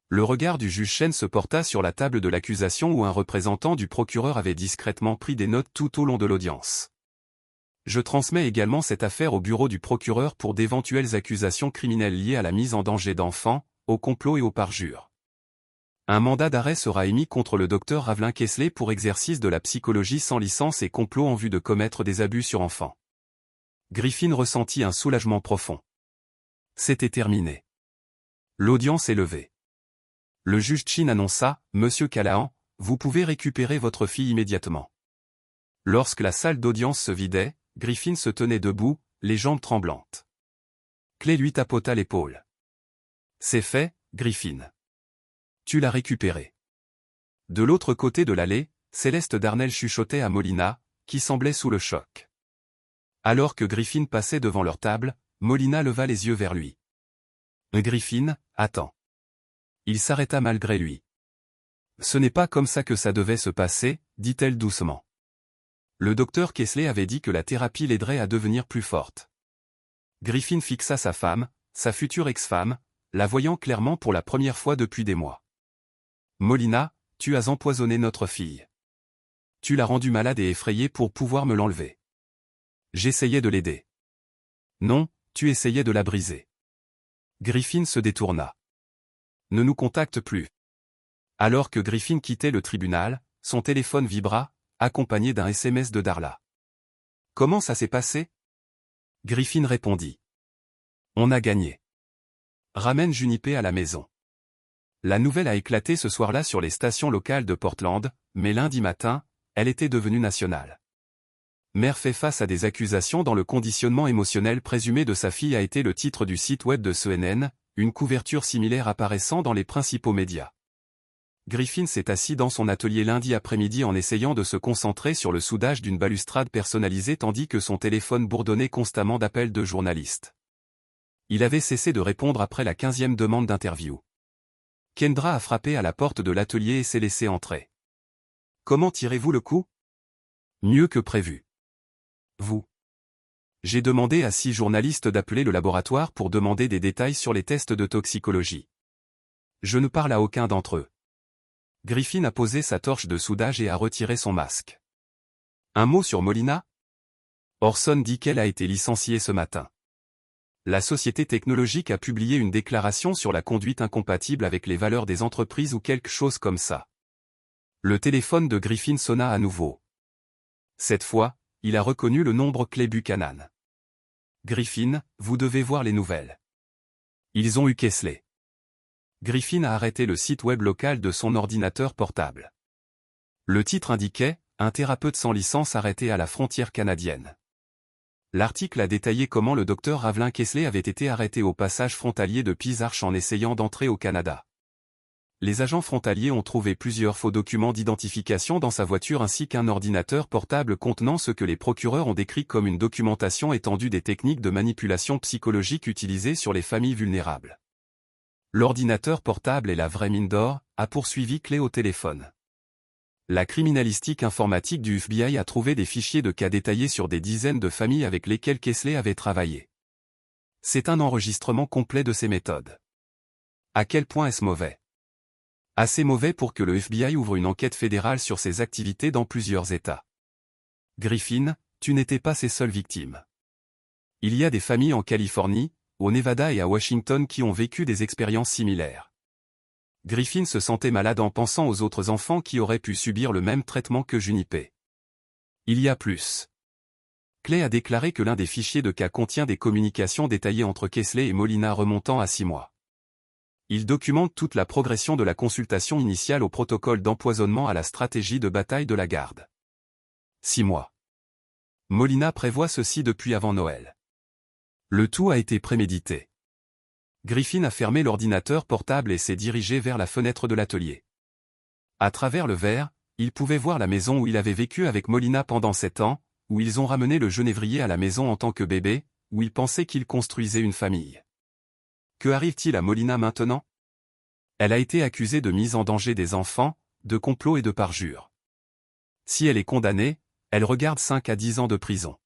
Le regard du juge Chen se porta sur la table de l'accusation où un représentant du procureur avait discrètement pris des notes tout au long de l'audience. Je transmets également cette affaire au bureau du procureur pour d'éventuelles accusations criminelles liées à la mise en danger d'enfants, au complot et au parjure. Un mandat d'arrêt sera émis contre le docteur Ravelin Kesley pour exercice de la psychologie sans licence et complot en vue de commettre des abus sur enfants. Griffin ressentit un soulagement profond. C'était terminé. L'audience est levée. Le juge Chin annonça, Monsieur Callahan, vous pouvez récupérer votre fille immédiatement. Lorsque la salle d'audience se vidait, Griffin se tenait debout, les jambes tremblantes. Clay lui tapota l'épaule. C'est fait, Griffin. Tu l'as récupéré. De l'autre côté de l'allée, Céleste Darnell chuchotait à Molina, qui semblait sous le choc. Alors que Griffin passait devant leur table, Molina leva les yeux vers lui. Griffin, attends. Il s'arrêta malgré lui. Ce n'est pas comme ça que ça devait se passer, dit-elle doucement. Le docteur Kesley avait dit que la thérapie l'aiderait à devenir plus forte. Griffin fixa sa femme, sa future ex-femme, la voyant clairement pour la première fois depuis des mois. Molina, tu as empoisonné notre fille. Tu l'as rendue malade et effrayée pour pouvoir me l'enlever. J'essayais de l'aider. Non, tu essayais de la briser. Griffin se détourna. Ne nous contacte plus. Alors que Griffin quittait le tribunal, son téléphone vibra, accompagné d'un SMS de Darla. Comment ça s'est passé? Griffin répondit. On a gagné. Ramène Junipé à la maison. La nouvelle a éclaté ce soir-là sur les stations locales de Portland, mais lundi matin, elle était devenue nationale. Mère fait face à des accusations dans le conditionnement émotionnel présumé de sa fille a été le titre du site web de CNN, une couverture similaire apparaissant dans les principaux médias. Griffin s'est assis dans son atelier lundi après-midi en essayant de se concentrer sur le soudage d'une balustrade personnalisée tandis que son téléphone bourdonnait constamment d'appels de journalistes. Il avait cessé de répondre après la 15e demande d'interview. Kendra a frappé à la porte de l'atelier et s'est laissé entrer. Comment tirez-vous le coup? Mieux que prévu. Vous. J'ai demandé à 6 journalistes d'appeler le laboratoire pour demander des détails sur les tests de toxicologie. Je ne parle à aucun d'entre eux. Griffin a posé sa torche de soudage et a retiré son masque. Un mot sur Molina? Orson dit qu'elle a été licenciée ce matin. La société technologique a publié une déclaration sur la conduite incompatible avec les valeurs des entreprises ou quelque chose comme ça. Le téléphone de Griffin sonna à nouveau. Cette fois, il a reconnu le nombre clé Buchanan. Griffin, vous devez voir les nouvelles. Ils ont eu Kesley. Griffin a arrêté le site web local de son ordinateur portable. Le titre indiquait « Un thérapeute sans licence arrêté à la frontière canadienne ». L'article a détaillé comment le docteur Ravelin Kesley avait été arrêté au passage frontalier de Pisarch en essayant d'entrer au Canada. Les agents frontaliers ont trouvé plusieurs faux documents d'identification dans sa voiture ainsi qu'un ordinateur portable contenant ce que les procureurs ont décrit comme une documentation étendue des techniques de manipulation psychologique utilisées sur les familles vulnérables. L'ordinateur portable est la vraie mine d'or, a poursuivi Clay au téléphone. La criminalistique informatique du FBI a trouvé des fichiers de cas détaillés sur des dizaines de familles avec lesquelles Kesley avait travaillé. C'est un enregistrement complet de ses méthodes. À quel point est-ce mauvais? Assez mauvais pour que le FBI ouvre une enquête fédérale sur ses activités dans plusieurs États. Griffin, tu n'étais pas ses seules victimes. Il y a des familles en Californie, au Nevada et à Washington qui ont vécu des expériences similaires. Griffin se sentait malade en pensant aux autres enfants qui auraient pu subir le même traitement que Junipé. Il y a plus. Clay a déclaré que l'un des fichiers de cas contient des communications détaillées entre Kesley et Molina remontant à 6 mois. Il documente toute la progression de la consultation initiale au protocole d'empoisonnement à la stratégie de bataille de la garde. 6 mois. Molina prévoit ceci depuis avant Noël. Le tout a été prémédité. Griffin a fermé l'ordinateur portable et s'est dirigé vers la fenêtre de l'atelier. À travers le verre, il pouvait voir la maison où il avait vécu avec Molina pendant 7 ans, où ils ont ramené le genévrier à la maison en tant que bébé, où il pensait qu'il construisait une famille. Que arrive-t-il à Molina maintenant? Elle a été accusée de mise en danger des enfants, de complot et de parjure. Si elle est condamnée, elle regarde 5 à 10 ans de prison.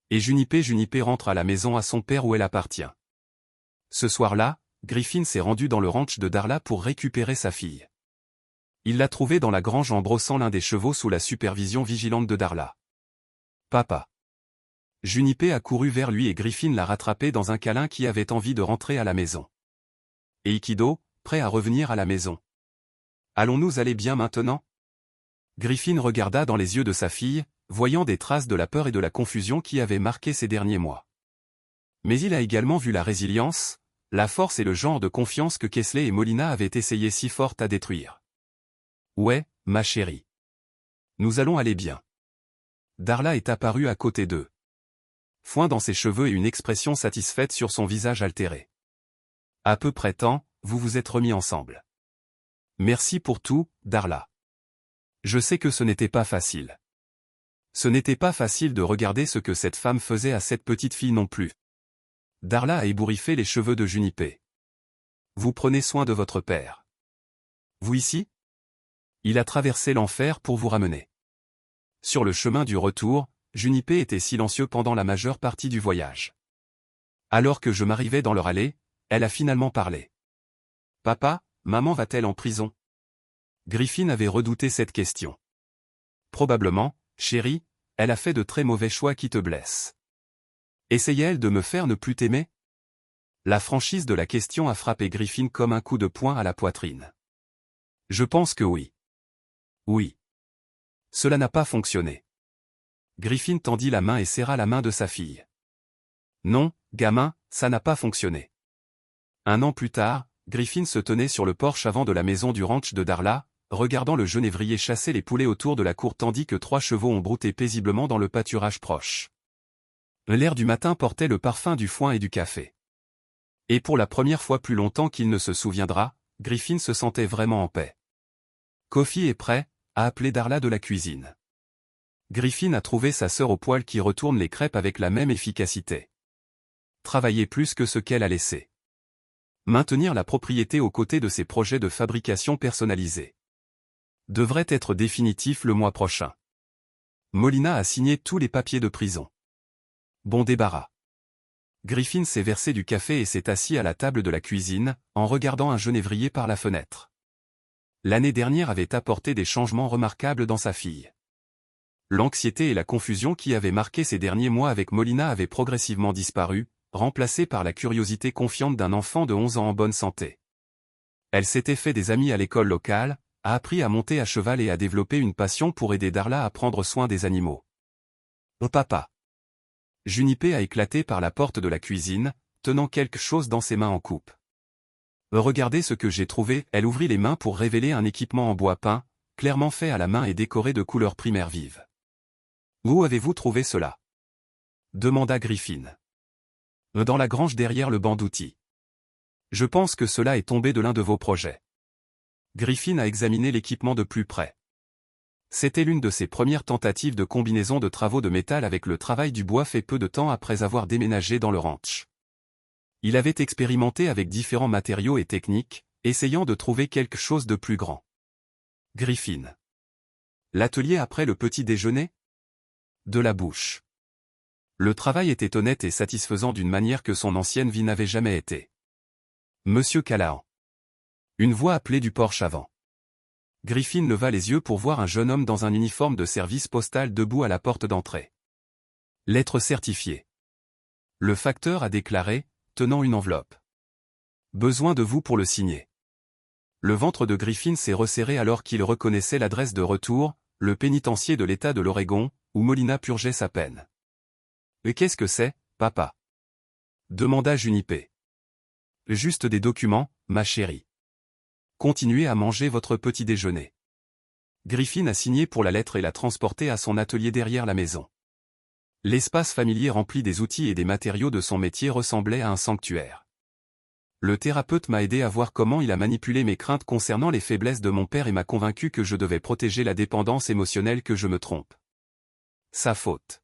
Et Junipé rentre à la maison à son père où elle appartient. Ce soir-là, Griffin s'est rendu dans le ranch de Darla pour récupérer sa fille. Il l'a trouvée dans la grange en brossant l'un des chevaux sous la supervision vigilante de Darla. Papa. Junipé a couru vers lui et Griffin l'a rattrapé dans un câlin qui avait envie de rentrer à la maison. Et Ikido, prêt à revenir à la maison. Allons-nous aller bien maintenant? Griffin regarda dans les yeux de sa fille, voyant des traces de la peur et de la confusion qui avaient marqué ces derniers mois. Mais il a également vu la résilience, la force et le genre de confiance que Kesley et Molina avaient essayé si fort à détruire. Ouais, ma chérie. Nous allons aller bien. Darla est apparue à côté d'eux. Foin dans ses cheveux et une expression satisfaite sur son visage altéré. À peu près temps, vous vous êtes remis ensemble. Merci pour tout, Darla. Je sais que ce n'était pas facile. Ce n'était pas facile de regarder ce que cette femme faisait à cette petite fille non plus. Darla a ébouriffé les cheveux de Junipé. Vous prenez soin de votre père. Vous ici? Il a traversé l'enfer pour vous ramener. Sur le chemin du retour, Junipé était silencieux pendant la majeure partie du voyage. Alors que je m'arrivais dans leur allée, elle a finalement parlé. Papa, maman va-t-elle en prison? Griffin avait redouté cette question. Probablement, chérie, elle a fait de très mauvais choix qui te blessent. Essayait-elle de me faire ne plus t'aimer? La franchise de la question a frappé Griffin comme un coup de poing à la poitrine. Je pense que oui. Oui. Cela n'a pas fonctionné. Griffin tendit la main et serra la main de sa fille. Non, gamin, ça n'a pas fonctionné. 1 an plus tard, Griffin se tenait sur le porche avant de la maison du ranch de Darla, regardant le genévrier chasser les poulets autour de la cour tandis que 3 chevaux ont brouté paisiblement dans le pâturage proche. L'air du matin portait le parfum du foin et du café. Et pour la première fois plus longtemps qu'il ne se souviendra, Griffin se sentait vraiment en paix. Kofi est prêt, a appelé Darla de la cuisine. Griffin a trouvé sa sœur au poêle qui retourne les crêpes avec la même efficacité. Travailler plus que ce qu'elle a laissé. Maintenir la propriété aux côtés de ses projets de fabrication personnalisés. Devrait être définitif le mois prochain. Molina a signé tous les papiers de prison. Bon débarras. Griffin s'est versé du café et s'est assis à la table de la cuisine, en regardant un genévrier par la fenêtre. L'année dernière avait apporté des changements remarquables dans sa fille. L'anxiété et la confusion qui avaient marqué ces derniers mois avec Molina avaient progressivement disparu, remplacées par la curiosité confiante d'un enfant de 11 ans en bonne santé. Elle s'était fait des amis à l'école locale, a appris à monter à cheval et à développer une passion pour aider Darla à prendre soin des animaux. « Oh papa !» Junipé a éclaté par la porte de la cuisine, tenant quelque chose dans ses mains en coupe. « Regardez ce que j'ai trouvé !» Elle ouvrit les mains pour révéler un équipement en bois peint, clairement fait à la main et décoré de couleurs primaires vives. « Où avez-vous trouvé cela ?» demanda Griffin. « Dans la grange derrière le banc d'outils. Je pense que cela est tombé de l'un de vos projets. » Griffin a examiné l'équipement de plus près. C'était l'une de ses premières tentatives de combinaison de travaux de métal avec le travail du bois fait peu de temps après avoir déménagé dans le ranch. Il avait expérimenté avec différents matériaux et techniques, essayant de trouver quelque chose de plus grand. Griffin. L'atelier après le petit déjeuner ? De la bouche. Le travail était honnête et satisfaisant d'une manière que son ancienne vie n'avait jamais été. Monsieur Callahan. Une voix appelée du porche avant. Griffin leva les yeux pour voir un jeune homme dans un uniforme de service postal debout à la porte d'entrée. Lettre certifiée. Le facteur a déclaré, tenant une enveloppe. Besoin de vous pour le signer. Le ventre de Griffin s'est resserré alors qu'il reconnaissait l'adresse de retour, le pénitencier de l'État de l'Oregon, où Molina purgeait sa peine. Et qu'est-ce que c'est, papa ? Demanda Junipé. Juste des documents, ma chérie. Continuez à manger votre petit déjeuner. Griffin a signé pour la lettre et l'a transportée à son atelier derrière la maison. L'espace familier rempli des outils et des matériaux de son métier ressemblait à un sanctuaire. Le thérapeute m'a aidé à voir comment il a manipulé mes craintes concernant les faiblesses de mon père et m'a convaincu que je devais protéger la dépendance émotionnelle que je me trompe. Sa faute.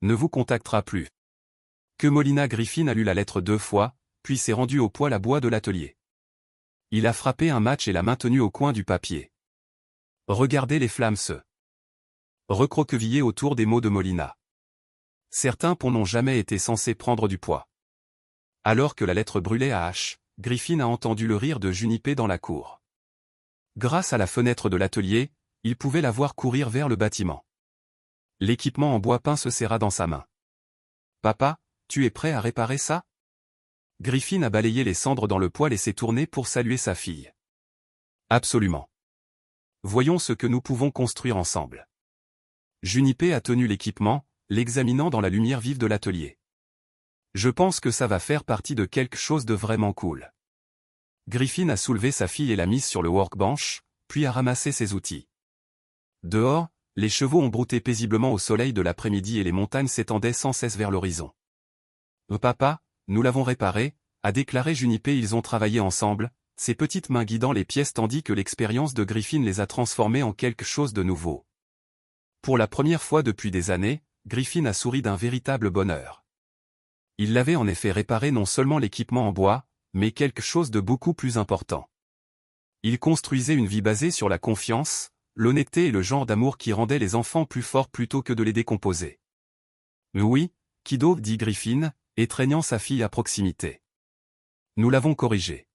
Ne vous contactera plus. Que Molina Griffin a lu la lettre 2 fois, puis s'est rendu au poêle à bois de l'atelier. Il a frappé un match et l'a maintenu au coin du papier. Regardez les flammes se recroqueviller autour des mots de Molina. Certains ponts n'ont jamais été censés prendre du poids. Alors que la lettre brûlait à hache, Griffin a entendu le rire de Junipé dans la cour. Grâce à la fenêtre de l'atelier, il pouvait la voir courir vers le bâtiment. L'équipement en bois peint se serra dans sa main. « Papa, tu es prêt à réparer ça ?» Griffin a balayé les cendres dans le poêle et s'est tourné pour saluer sa fille. « Absolument. Voyons ce que nous pouvons construire ensemble. » Junipé a tenu l'équipement, l'examinant dans la lumière vive de l'atelier. « Je pense que ça va faire partie de quelque chose de vraiment cool. » Griffin a soulevé sa fille et l'a mise sur le workbench, puis a ramassé ses outils. Dehors, les chevaux ont brouté paisiblement au soleil de l'après-midi et les montagnes s'étendaient sans cesse vers l'horizon. « Papa, nous l'avons réparé », a déclaré Junipé. Ils ont travaillé ensemble, ses petites mains guidant les pièces tandis que l'expérience de Griffin les a transformées en quelque chose de nouveau. Pour la première fois depuis des années, Griffin a souri d'un véritable bonheur. Il l'avait en effet réparé non seulement l'équipement en bois, mais quelque chose de beaucoup plus important. Il construisait une vie basée sur la confiance, l'honnêteté et le genre d'amour qui rendait les enfants plus forts plutôt que de les décomposer. « Oui, kiddo, dit Griffin, étreignant sa fille à proximité. Nous l'avons corrigé.